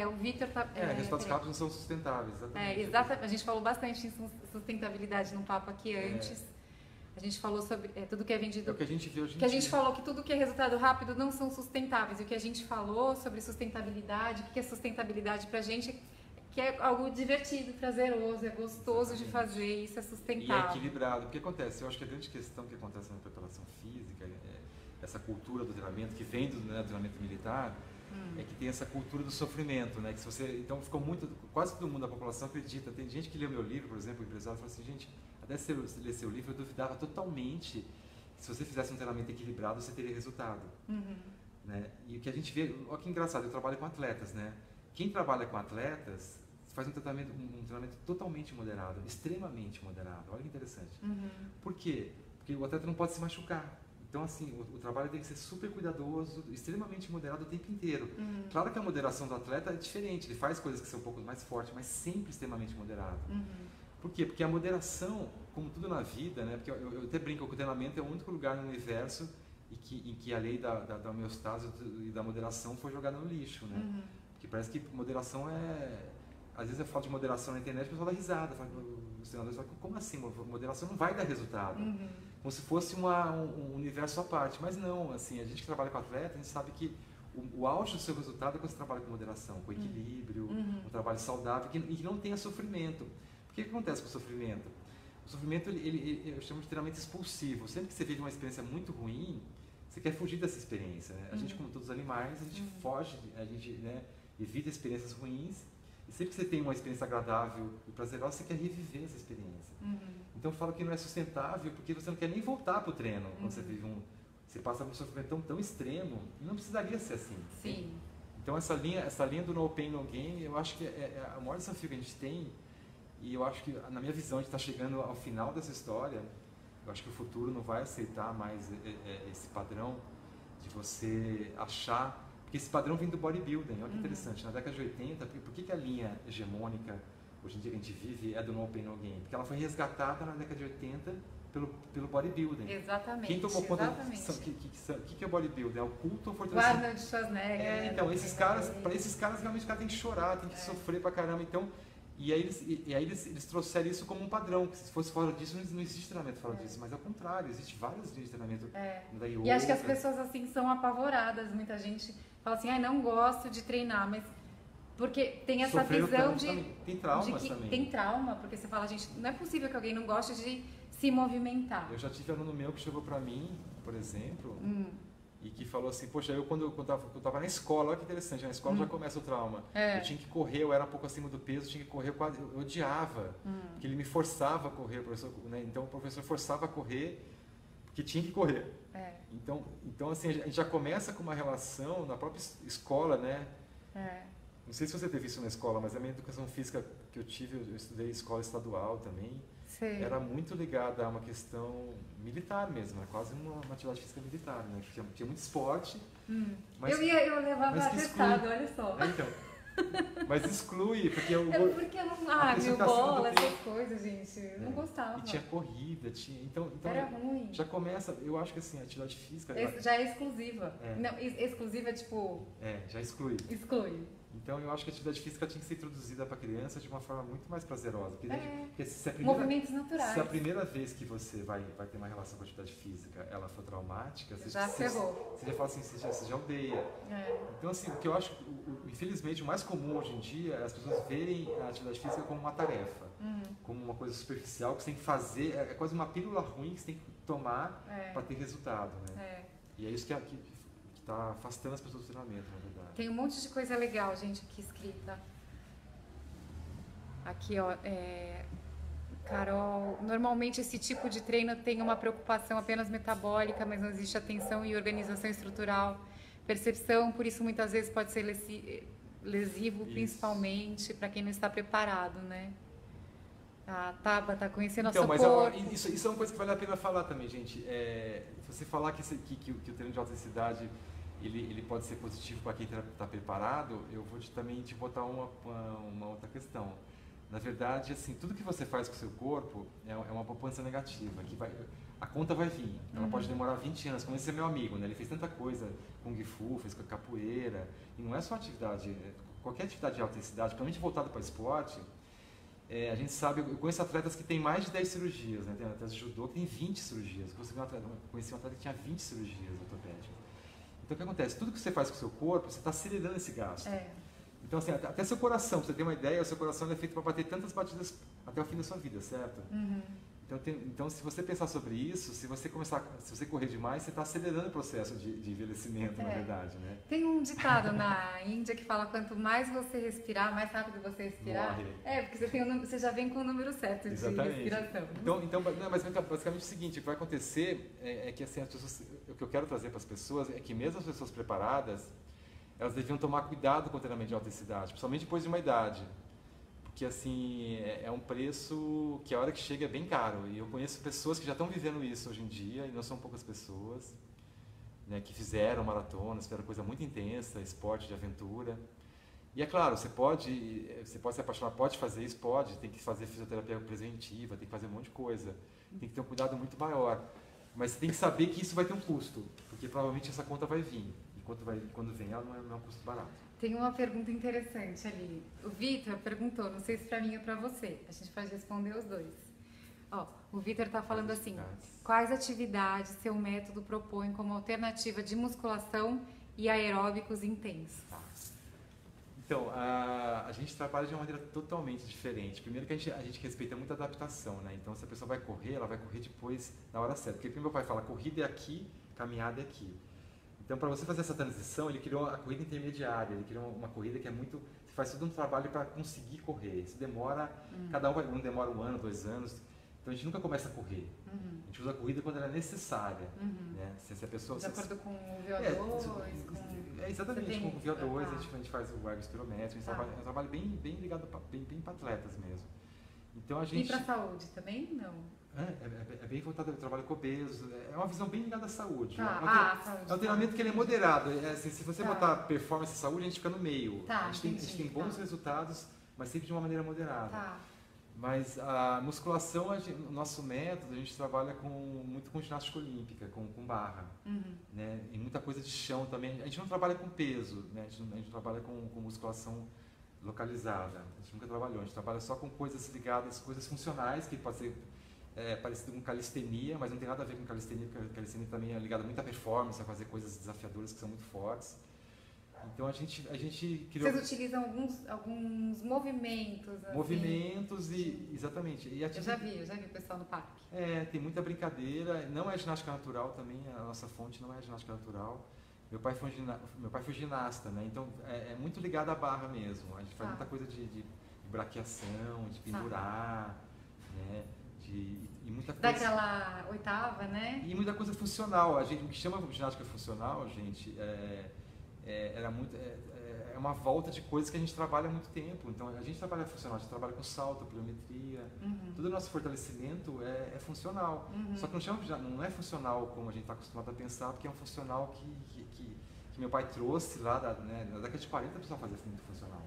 S1: o Victor está...
S2: resultados rápidos não são sustentáveis.
S1: Exatamente. A gente falou bastante em sustentabilidade num papo aqui antes. A gente falou sobre tudo que é vendido...
S2: É o que a gente vê hoje em
S1: dia. A gente falou que tudo que é resultado rápido não são sustentáveis. E o que a gente falou sobre sustentabilidade, o que é sustentabilidade pra gente, que é algo divertido, prazeroso, é gostoso de fazer, isso é sustentável.
S2: E é equilibrado. O que acontece? Eu acho que a grande questão que acontece na preparação física, essa cultura do treinamento, que vem do treinamento militar, é que tem essa cultura do sofrimento, né? Que se você, então ficou quase todo mundo da população acredita. Tem gente que lê o meu livro, por exemplo, o empresário fala assim, gente, até se ler seu livro, eu duvidava totalmente que se você fizesse um treinamento equilibrado, você teria resultado. Né? E o que a gente vê, olha que engraçado, eu trabalho com atletas, né? Quem trabalha com atletas faz um treinamento totalmente moderado, extremamente moderado. Olha que interessante. Por quê? Porque o atleta não pode se machucar. Então, assim, o trabalho tem que ser super cuidadoso, extremamente moderado o tempo inteiro. Claro que a moderação do atleta é diferente, ele faz coisas que são um pouco mais fortes, mas sempre extremamente moderado. Por quê? Porque a moderação, como tudo na vida, né? Porque eu até brinco que o treinamento é o único lugar no universo em que a lei da homeostase e da moderação foi jogada no lixo, né? Porque parece que moderação às vezes eu falo de moderação na internet, o pessoal dá risada. Os treinadores falam, como assim? Moderação não vai dar resultado. Como se fosse um universo à parte. Mas não, assim, a gente que trabalha com atleta, a gente sabe que o auge do seu resultado é quando você trabalha com moderação, com equilíbrio, um trabalho saudável e que não tenha sofrimento. O que acontece com o sofrimento? O sofrimento, eu chamo de treinamento expulsivo. Sempre que você vive uma experiência muito ruim, você quer fugir dessa experiência, né? A gente, como todos os animais, a gente foge, a gente, né, evita experiências ruins. E sempre que você tem uma experiência agradável e prazerosa, você quer reviver essa experiência. Então eu falo que não é sustentável porque você não quer nem voltar para o treino. Quando você passa por um sofrimento tão extremo, não precisaria ser assim.
S1: Sim.
S2: Então essa linha do no pain, no gain, eu acho que é o maior desafio que a gente tem. E eu acho que, na minha visão, a gente está chegando ao final dessa história. Eu acho que o futuro não vai aceitar mais esse padrão de você achar... Porque esse padrão vem do bodybuilding, olha que interessante. Na década de 80, por que a linha hegemônica, hoje em dia que a gente vive, é do no pain, no gain? Porque ela foi resgatada na década de 80 pelo bodybuilding.
S1: Exatamente.
S2: Quem tomou conta... O que é bodybuilding? É o culto ao fortalecimento.
S1: Arnold Schwarzenegger.
S2: Então, para esses caras, realmente, o cara tem que chorar, tem que sofrer pra caramba. Então... E aí eles trouxeram isso como um padrão, que se fosse fora disso, não existe treinamento fora disso, mas ao contrário, existe vários linhas de treinamento da yoga.
S1: E acho que as pessoas assim são apavoradas, muita gente fala assim, não gosto de treinar, mas porque tem essa visão de...
S2: Tem traumas também.
S1: Tem trauma, porque você fala, gente, não é possível que alguém não goste de se movimentar.
S2: Eu já tive aluno meu que chegou pra mim, por exemplo, e que falou assim, poxa, eu quando eu tava na escola, olha que interessante, na escola já começa o trauma. Eu tinha que correr, eu era um pouco acima do peso, tinha que correr, eu odiava, porque ele me forçava a correr, professor, né? Então o professor forçava a correr, porque tinha que correr. Então assim, a gente já começa com uma relação na própria escola, né? Não sei se você teve isso na escola, mas a minha educação física que eu tive, eu estudei escola estadual também, era muito ligada a uma questão militar mesmo, era quase uma atividade física militar, né? Tinha muito esporte. Mas,
S1: eu levava atestado, olha só.
S2: Então, mas exclui, porque eu
S1: não... meu bola, essas coisas, gente, eu não gostava.
S2: E tinha corrida, então
S1: era ruim.
S2: Já começa, eu acho que assim, a atividade física...
S1: Já é exclusiva. Não, exclusiva é tipo...
S2: já exclui.
S1: Exclui.
S2: Então eu acho que a atividade física tinha que ser introduzida para a criança de uma forma muito mais prazerosa. Porque
S1: movimentos naturais.
S2: Se a primeira vez que você vai ter uma relação com a atividade física ela for traumática, você já
S1: ferrou.
S2: Você já fala assim, você já odeia. Então assim, o que eu acho, infelizmente, o mais comum hoje em dia é as pessoas verem a atividade física como uma tarefa, como uma coisa superficial que você tem que fazer, é quase uma pílula ruim que você tem que tomar para ter resultado. Né? E é isso que está afastando as pessoas do treinamento, na verdade.
S1: Tem um monte de coisa legal, gente, aqui escrita. Aqui, ó, Carol, normalmente esse tipo de treino tem uma preocupação apenas metabólica, mas não existe atenção e organização estrutural, percepção, por isso muitas vezes pode ser lesivo,
S2: Isso.
S1: principalmente para quem não está preparado, né? A Tabata, conhecer nosso
S2: Então, mas
S1: corpo.
S2: isso é uma coisa que vale a pena falar também, gente. Você falar que o treino de alta intensidade ele pode ser positivo para quem está preparado, eu vou também te botar uma outra questão. Na verdade, assim, tudo que você faz com o seu corpo é uma poupança negativa, a conta vai vir. Ela pode demorar 20 anos, como esse é meu amigo, né? Ele fez tanta coisa com Kung Fu, fez com a capoeira, e não é só atividade, qualquer atividade de alta intensidade, principalmente voltada para esporte. A gente sabe, eu conheço atletas que têm mais de 10 cirurgias, né? Tem atletas de judô que tem 20 cirurgias. Conheci um atleta que tinha 20 cirurgias ortopédicas. Então o que acontece? Tudo que você faz com o seu corpo, você está acelerando esse gasto. Então, assim, até seu coração, pra você ter uma ideia, o seu coração é feito para bater tantas batidas até o fim da sua vida, certo? Então, se você pensar sobre isso, se você correr demais, você está acelerando o processo de envelhecimento, na verdade, né?
S1: Tem um ditado na Índia que fala: quanto mais você respirar, mais rápido você respirar.
S2: Morre.
S1: Porque você já vem com o número certo de respiração.
S2: Mas basicamente é o seguinte, o que vai acontecer é que assim, o que eu quero trazer para as pessoas é que mesmo as pessoas preparadas, elas deviam tomar cuidado com o treinamento de alta intensidade, principalmente depois de uma idade. Porque assim, é um preço que a hora que chega é bem caro. E eu conheço pessoas que já estão vivendo isso hoje em dia, e não são poucas pessoas, né, que fizeram maratonas, fizeram coisa muito intensa, esporte de aventura. E é claro, você pode se apaixonar, pode fazer isso, tem que fazer fisioterapia preventiva, tem que fazer um monte de coisa. Tem que ter um cuidado muito maior. Mas você tem que saber que isso vai ter um custo, porque provavelmente essa conta vai vir. E quando vem, ela não é um custo barato.
S1: Tem uma pergunta interessante ali. O Vitor perguntou, não sei se para mim ou para você. A gente pode responder os dois. O Vitor está falando assim: quais atividades seu método propõe como alternativa de musculação e aeróbicos intensos?
S2: Então, a gente trabalha de uma maneira totalmente diferente. Primeiro que a gente respeita muito a adaptação, né? Então, se a pessoa vai correr, ela vai correr depois na hora certa. Porque meu pai fala, corrida é aqui, caminhada é aqui. Então, para você fazer essa transição, ele criou a corrida intermediária. Ele criou uma corrida que você faz todo um trabalho para conseguir correr. Isso demora, cada um demora 1 ano, 2 anos. Então, a gente nunca começa a correr. A gente usa a corrida quando ela é necessária. Né? Se a pessoa,
S1: de acordo com o VO2?
S2: Exatamente, com o VO2, a gente faz o ergo espirométrico. É um trabalho bem ligado bem para atletas mesmo. Então,
S1: E para a saúde também? Não.
S2: É bem voltado ao trabalho com obesos, é uma visão bem ligada à saúde.
S1: Saúde,
S2: é um treinamento que ele é moderado. Assim, se você botar performance e saúde, a gente fica no meio. A gente tem bons resultados, mas sempre de uma maneira moderada. Mas a musculação, o nosso método, a gente trabalha muito com ginástica olímpica, com barra. Né? E muita coisa de chão também. A gente não trabalha com peso, né? A gente trabalha com musculação localizada. A gente nunca trabalhou, a gente trabalha só com coisas ligadas, coisas funcionais, que pode ser parecido com calistenia, mas não tem nada a ver com calistenia, porque a calistenia também é ligada muito à performance, a fazer coisas desafiadoras que são muito fortes. Então a gente criou...
S1: Vocês utilizam alguns movimentos? Assim.
S2: Movimentos exatamente. E
S1: eu já vi o pessoal no parque.
S2: Tem muita brincadeira, não é ginástica natural também, a nossa fonte não é ginástica natural. Meu pai foi ginasta, né? Então é muito ligado à barra mesmo. A gente faz muita coisa de braquiação, de pendurar, né? E muita coisa...
S1: Daquela oitava, né?
S2: E muita coisa funcional. O que chama ginástica funcional, gente, é uma volta de coisas que a gente trabalha há muito tempo. Então, a gente trabalha funcional, a gente trabalha com salto, pliometria. Todo o nosso fortalecimento é funcional. Só que não é funcional como a gente está acostumado a pensar, porque é um funcional que meu pai trouxe lá, na década de 40, o pessoal fazia muito funcional.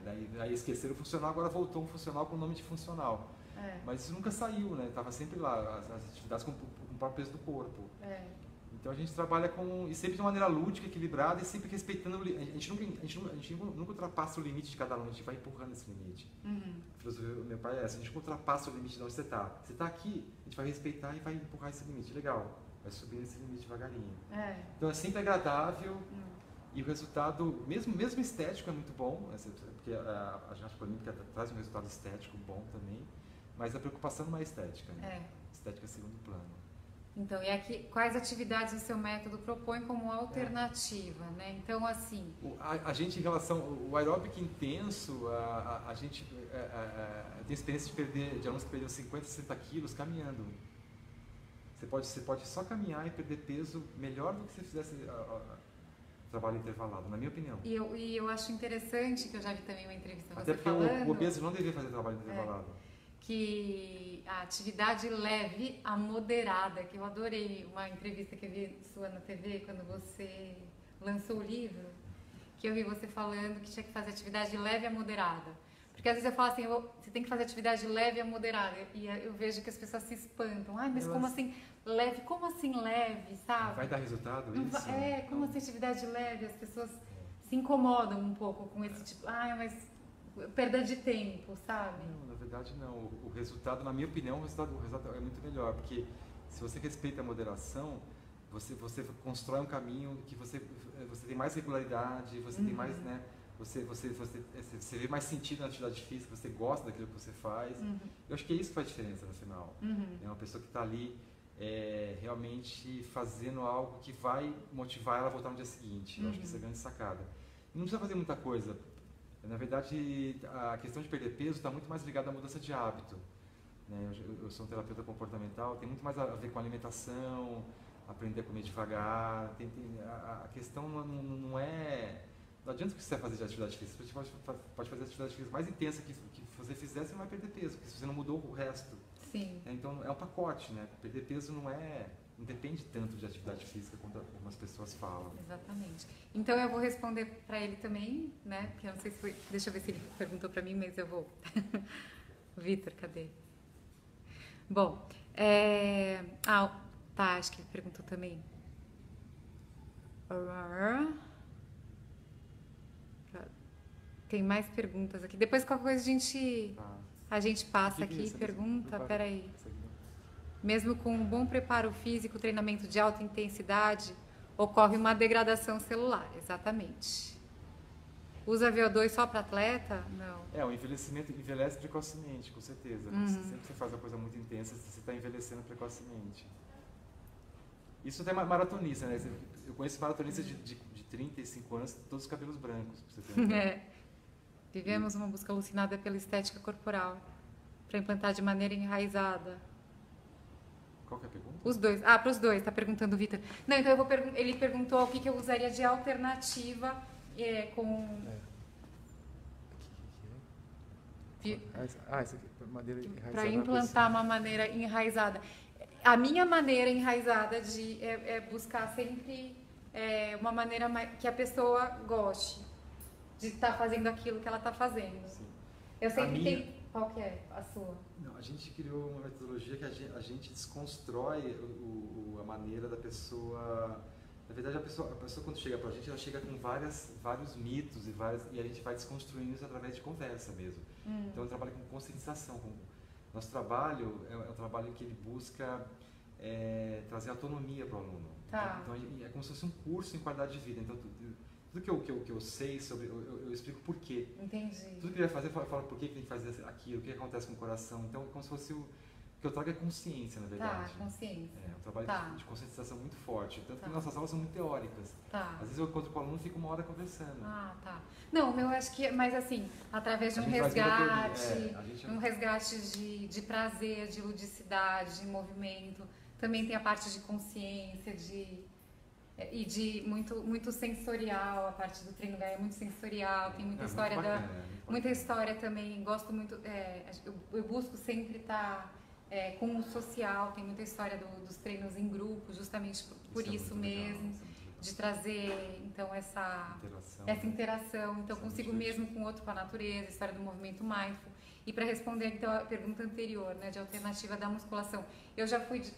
S2: Daí esqueceram o funcional, agora voltou um funcional com o nome de funcional. Mas isso nunca saiu, né? Estava sempre lá, as atividades com o próprio peso do corpo. Então a gente trabalha e sempre de uma maneira lúdica, equilibrada e sempre respeitando. A gente nunca ultrapassa o limite de cada aluno, a gente vai empurrando esse limite. A filosofia do meu pai é essa: a gente nunca ultrapassa o limite de onde você está. Você está aqui, a gente vai respeitar e vai empurrar esse limite. Legal, vai subir esse limite devagarinho. Então é sempre agradável e o resultado, mesmo estético, é muito bom, porque a ginástica olímpica traz um resultado estético bom também, mas a preocupação não é estética, né? Estética é segundo plano.
S1: Então, e aqui, quais atividades o seu método propõe como alternativa, né? Então, assim...
S2: A gente, em relação ao aeróbico intenso, a gente tem experiência de alunos que perderam 50, 60 quilos caminhando. Você pode só caminhar e perder peso melhor do que se fizesse trabalho intervalado, na minha opinião.
S1: E eu acho interessante, que eu já vi também uma entrevista
S2: até
S1: você
S2: porque
S1: falando...
S2: o obeso não deveria fazer trabalho intervalado.
S1: Que a atividade leve a moderada, que eu adorei uma entrevista que eu vi sua na TV quando você lançou o livro, que eu vi você falando que tinha que fazer atividade leve a moderada. Porque às vezes eu falo assim, você tem que fazer atividade leve a moderada, e eu vejo que as pessoas se espantam. Ai, mas como assim leve? Como assim leve, sabe?
S2: Vai dar resultado isso?
S1: Como assim atividade leve? As pessoas se incomodam um pouco com esse tipo, mas perda de tempo, sabe?
S2: Não, na verdade não. O resultado, na minha opinião, o resultado é muito melhor, porque se você respeita a moderação, você constrói um caminho que você tem mais regularidade, você tem mais, né? Você vê mais sentido na atividade física, você gosta daquilo que você faz. Eu acho que é isso que faz diferença no final. É uma pessoa que está ali realmente fazendo algo que vai motivar ela a voltar no dia seguinte. Eu acho que isso é a grande sacada. E não precisa fazer muita coisa. Na verdade, a questão de perder peso está muito mais ligada à mudança de hábito. Né? Eu sou um terapeuta comportamental, tem muito mais a ver com alimentação, aprender a comer devagar. A questão não é... Não adianta o que você vai fazer de atividade física. Você pode fazer a atividade física mais intensa que você fizer, você não vai perder peso, porque você não mudou o resto.
S1: Sim.
S2: Então, é um pacote, né? Perder peso não depende tanto de atividade física como algumas pessoas falam.
S1: Exatamente. Então eu vou responder para ele também, né? Porque eu não sei se foi... Deixa eu ver se ele perguntou para mim, mas eu vou... Vitor, cadê? Bom, tá, acho que ele perguntou também. Tem mais perguntas aqui. Depois qualquer coisa a gente passa aqui e pergunta. Peraí. Mesmo com um bom preparo físico, treinamento de alta intensidade, ocorre uma degradação celular. Exatamente. Usa VO2 só para atleta? Não.
S2: O envelhecimento envelhece precocemente, com certeza. Sempre que você faz uma coisa muito intensa, você está envelhecendo precocemente. Isso até maratonista, né? Eu conheço maratonistas de 35 anos, todos os cabelos brancos. Pra você ter
S1: Vivemos uma busca alucinada pela estética corporal, para implantar de maneira enraizada.
S2: Qual que é a pergunta?
S1: Os dois. Para os dois, está perguntando o Vitor. Não, então ele perguntou o que eu usaria de alternativa para implantar uma maneira enraizada. A minha maneira enraizada é buscar sempre uma maneira que a pessoa goste de estar fazendo aquilo que ela está fazendo.
S2: Sim.
S1: Eu sempre tenho... Qual que é a sua?
S2: Não, a gente criou uma metodologia que a gente desconstrói a maneira da pessoa... Na verdade, a pessoa quando chega pra gente, ela chega com vários mitos e a gente vai desconstruindo isso através de conversa mesmo. Então, eu trabalho com conscientização. Nosso trabalho é um trabalho que ele busca trazer autonomia para o aluno.
S1: Tá.
S2: Então, é como se fosse um curso em qualidade de vida. Então, tudo que eu sei sobre, eu explico por quê.
S1: Entendi.
S2: Tudo que ele vai fazer, eu falo por que tem que fazer aquilo, o que acontece com o coração. Então, é como se fosse o que eu trago é consciência, na verdade.
S1: Tá, consciência.
S2: É um trabalho de conscientização muito forte. Tanto que nossas aulas são muito teóricas.
S1: Tá.
S2: Às vezes eu encontro com o aluno e fico uma hora conversando.
S1: Tá. Não, eu acho que, mas assim, através de um resgate de prazer, de ludicidade, de movimento, também tem a parte de consciência, e de muito sensorial, a parte do treino Gaia é muito sensorial, tem muita história muita história também, gosto muito, eu busco sempre estar com o social, tem muita história dos treinos em grupo, justamente por isso mesmo, de trazer então essa interação, então consigo mesmo com o outro, com a natureza, a história do movimento mindful. E para responder então a pergunta anterior, né, de alternativa da musculação, eu já fiz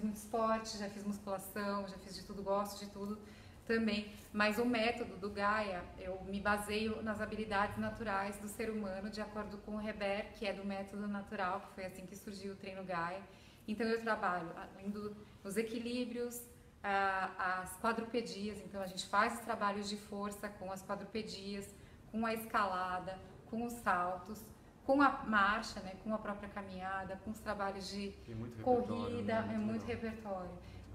S1: muito esporte, já fiz musculação, já fiz de tudo, gosto de tudo também, mas o método do Gaia, eu me baseio nas habilidades naturais do ser humano, de acordo com o Reber, que é do método natural, que foi assim que surgiu o treino Gaia. Então eu trabalho, além dos equilíbrios, as quadrupedias, então a gente faz os trabalhos de força com as quadrupedias, com a escalada, com os saltos, com a marcha, né, com a própria caminhada, com os trabalhos de corrida, é muito repertório.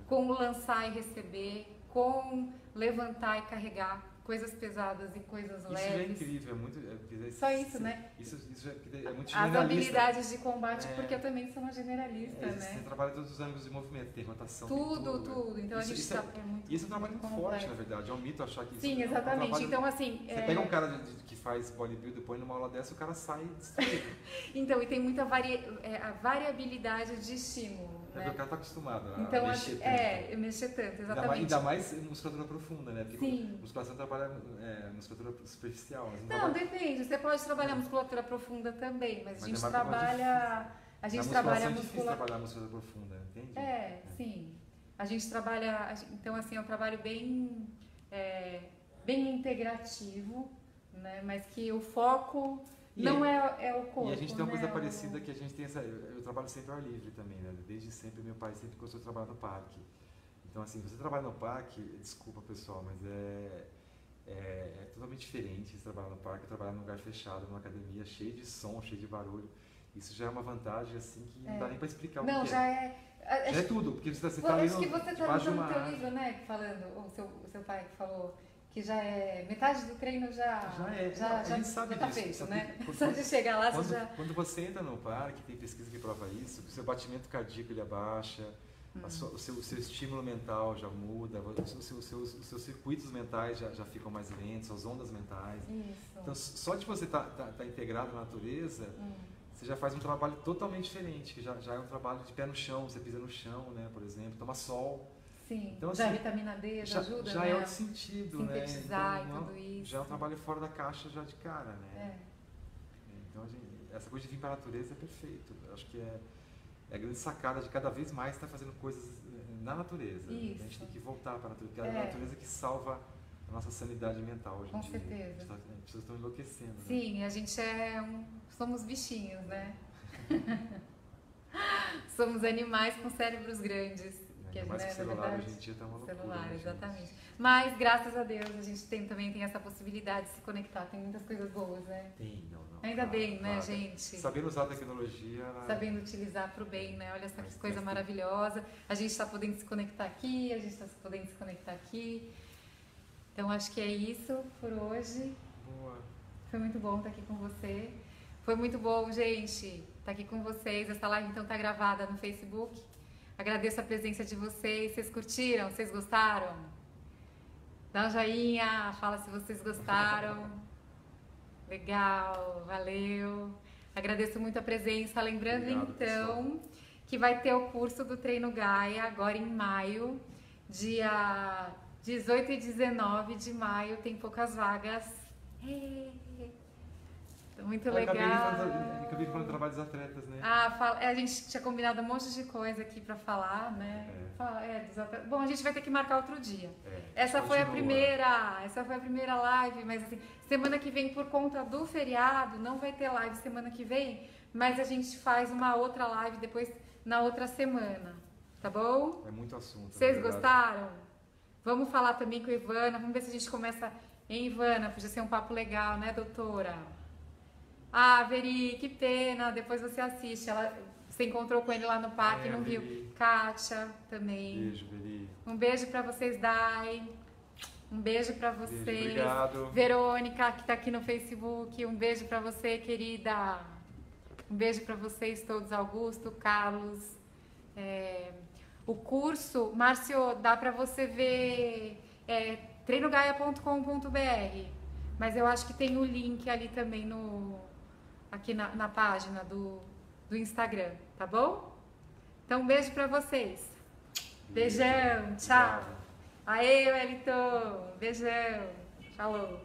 S1: Com o lançar e receber, com levantar e carregar coisas pesadas e coisas leves.
S2: Isso já é incrível, é muito...
S1: Só isso, né?
S2: Isso é muito generalista.
S1: As habilidades de combate, porque eu também sou uma generalista, né?
S2: Você trabalha todos os ângulos de movimento, tem rotação,
S1: tudo. Então a gente
S2: isso é um trabalho muito forte, na verdade. É um mito achar que isso...
S1: Sim, exatamente. Então, assim...
S2: Você pega um cara que faz bodybuilder, põe numa aula dessa, o cara sai destruído.
S1: Então, e tem muita variabilidade de estímulo. Né?
S2: O cara tá acostumado a
S1: mexer tanto. Mexer tanto, exatamente.
S2: Ainda mais musculatura profunda, né? Porque
S1: Sim.
S2: Musculação trabalha musculatura superficial.
S1: Não, depende. Você pode trabalhar musculatura profunda também, mas a gente trabalha... A gente trabalha
S2: musculação é difícil trabalhar musculatura profunda, entende?
S1: Sim. A gente trabalha... Então, assim, é um trabalho bem integrativo, né? Mas que o foco... Não é o corpo.
S2: E a gente tem uma coisa parecida que a gente tem eu trabalho sempre ao ar livre também, né? Desde sempre, meu pai sempre gostou de trabalhar no parque. Então, assim, você trabalha no parque, desculpa pessoal, mas é totalmente diferente você trabalhar no parque, trabalhar num lugar fechado, numa academia, cheio de som, cheio de barulho. Isso já é uma vantagem, assim, que não dá nem para explicar o que
S1: é. Já é
S2: tudo, porque você está ali
S1: acho que você está no teu livro, né? Falando, o seu pai que falou... que já é metade do treino já está feito, né? Só de chegar lá
S2: quando você entra no parque, tem pesquisa que prova isso, o seu batimento cardíaco ele abaixa, o seu estímulo mental já muda, os seus circuitos mentais já ficam mais lentos, as ondas mentais.
S1: Isso.
S2: Então, só de você estar integrado na natureza, você já faz um trabalho totalmente diferente, que já é um trabalho de pé no chão, você pisa no chão, né? Por exemplo, toma sol.
S1: Sim,
S2: então,
S1: assim, a vitamina D já ajuda,
S2: já
S1: né?
S2: é outro sentido,
S1: sintetizar,
S2: né? Então,
S1: e tudo isso.
S2: Já é um trabalho fora da caixa já de cara, né? Então, essa coisa de vir para a natureza é perfeito. Eu acho que é a grande sacada de cada vez mais estar fazendo coisas na natureza.
S1: Isso.
S2: A gente tem que voltar para a natureza, porque é a natureza que salva a nossa sanidade mental hoje em dia.
S1: Com certeza.
S2: As pessoas estão enlouquecendo.
S1: Sim,
S2: né?
S1: A gente somos bichinhos, né? Somos animais com cérebros grandes.
S2: Mais que celular, hoje em dia tá uma loucura.
S1: Celular, exatamente. Mas, graças a Deus, a gente também tem essa possibilidade de se conectar. Tem muitas coisas boas, né?
S2: Tem, não.
S1: Ainda bem, né, gente?
S2: Sabendo usar a tecnologia...
S1: Sabendo utilizar para o bem, né? Olha só que coisa maravilhosa. A gente está podendo se conectar aqui, a gente está podendo se conectar aqui. Então, acho que é isso por hoje.
S2: Boa.
S1: Foi muito bom estar aqui com você. Foi muito bom, gente, estar aqui com vocês. Essa live, então, está gravada no Facebook. Agradeço a presença de vocês. Vocês curtiram? Vocês gostaram? Dá um joinha, fala se vocês gostaram. Legal, valeu. Agradeço muito a presença. Lembrando,
S2: obrigado,
S1: então,
S2: pessoal,
S1: que vai ter o curso do Treino Gaia agora em maio, dia 18 e 19 de maio. Tem poucas vagas. Muito legal.
S2: Acabei falando do trabalho dos atletas, né?
S1: A gente tinha combinado um monte de coisa aqui pra falar, né? Bom, a gente vai ter que marcar outro dia. Essa foi a primeira live, mas assim, semana que vem, por conta do feriado, não vai ter live semana que vem, mas a gente faz uma outra live depois na outra semana, tá bom?
S2: É muito assunto.
S1: Vocês gostaram? Vamos falar também com a Ivana, vamos ver se a gente começa. Hein, Ivana? Podia ser um papo legal, né, doutora? Veri, que pena, depois você assiste. Você encontrou com ele lá no parque, não viu?
S2: Veri.
S1: Kátia também.
S2: Beijo, Veri.
S1: Um beijo pra vocês, Dai. Um beijo pra vocês.
S2: Beijo, obrigado.
S1: Verônica, que tá aqui no Facebook. Um beijo pra você, querida. Um beijo pra vocês todos, Augusto, Carlos. O curso, Márcio, dá pra você ver treinogaia.com.br. Mas eu acho que tem o link ali também aqui na página do Instagram, tá bom? Então, um beijo pra vocês. Beijão, tchau. Aê, Wellington, beijão. Falou.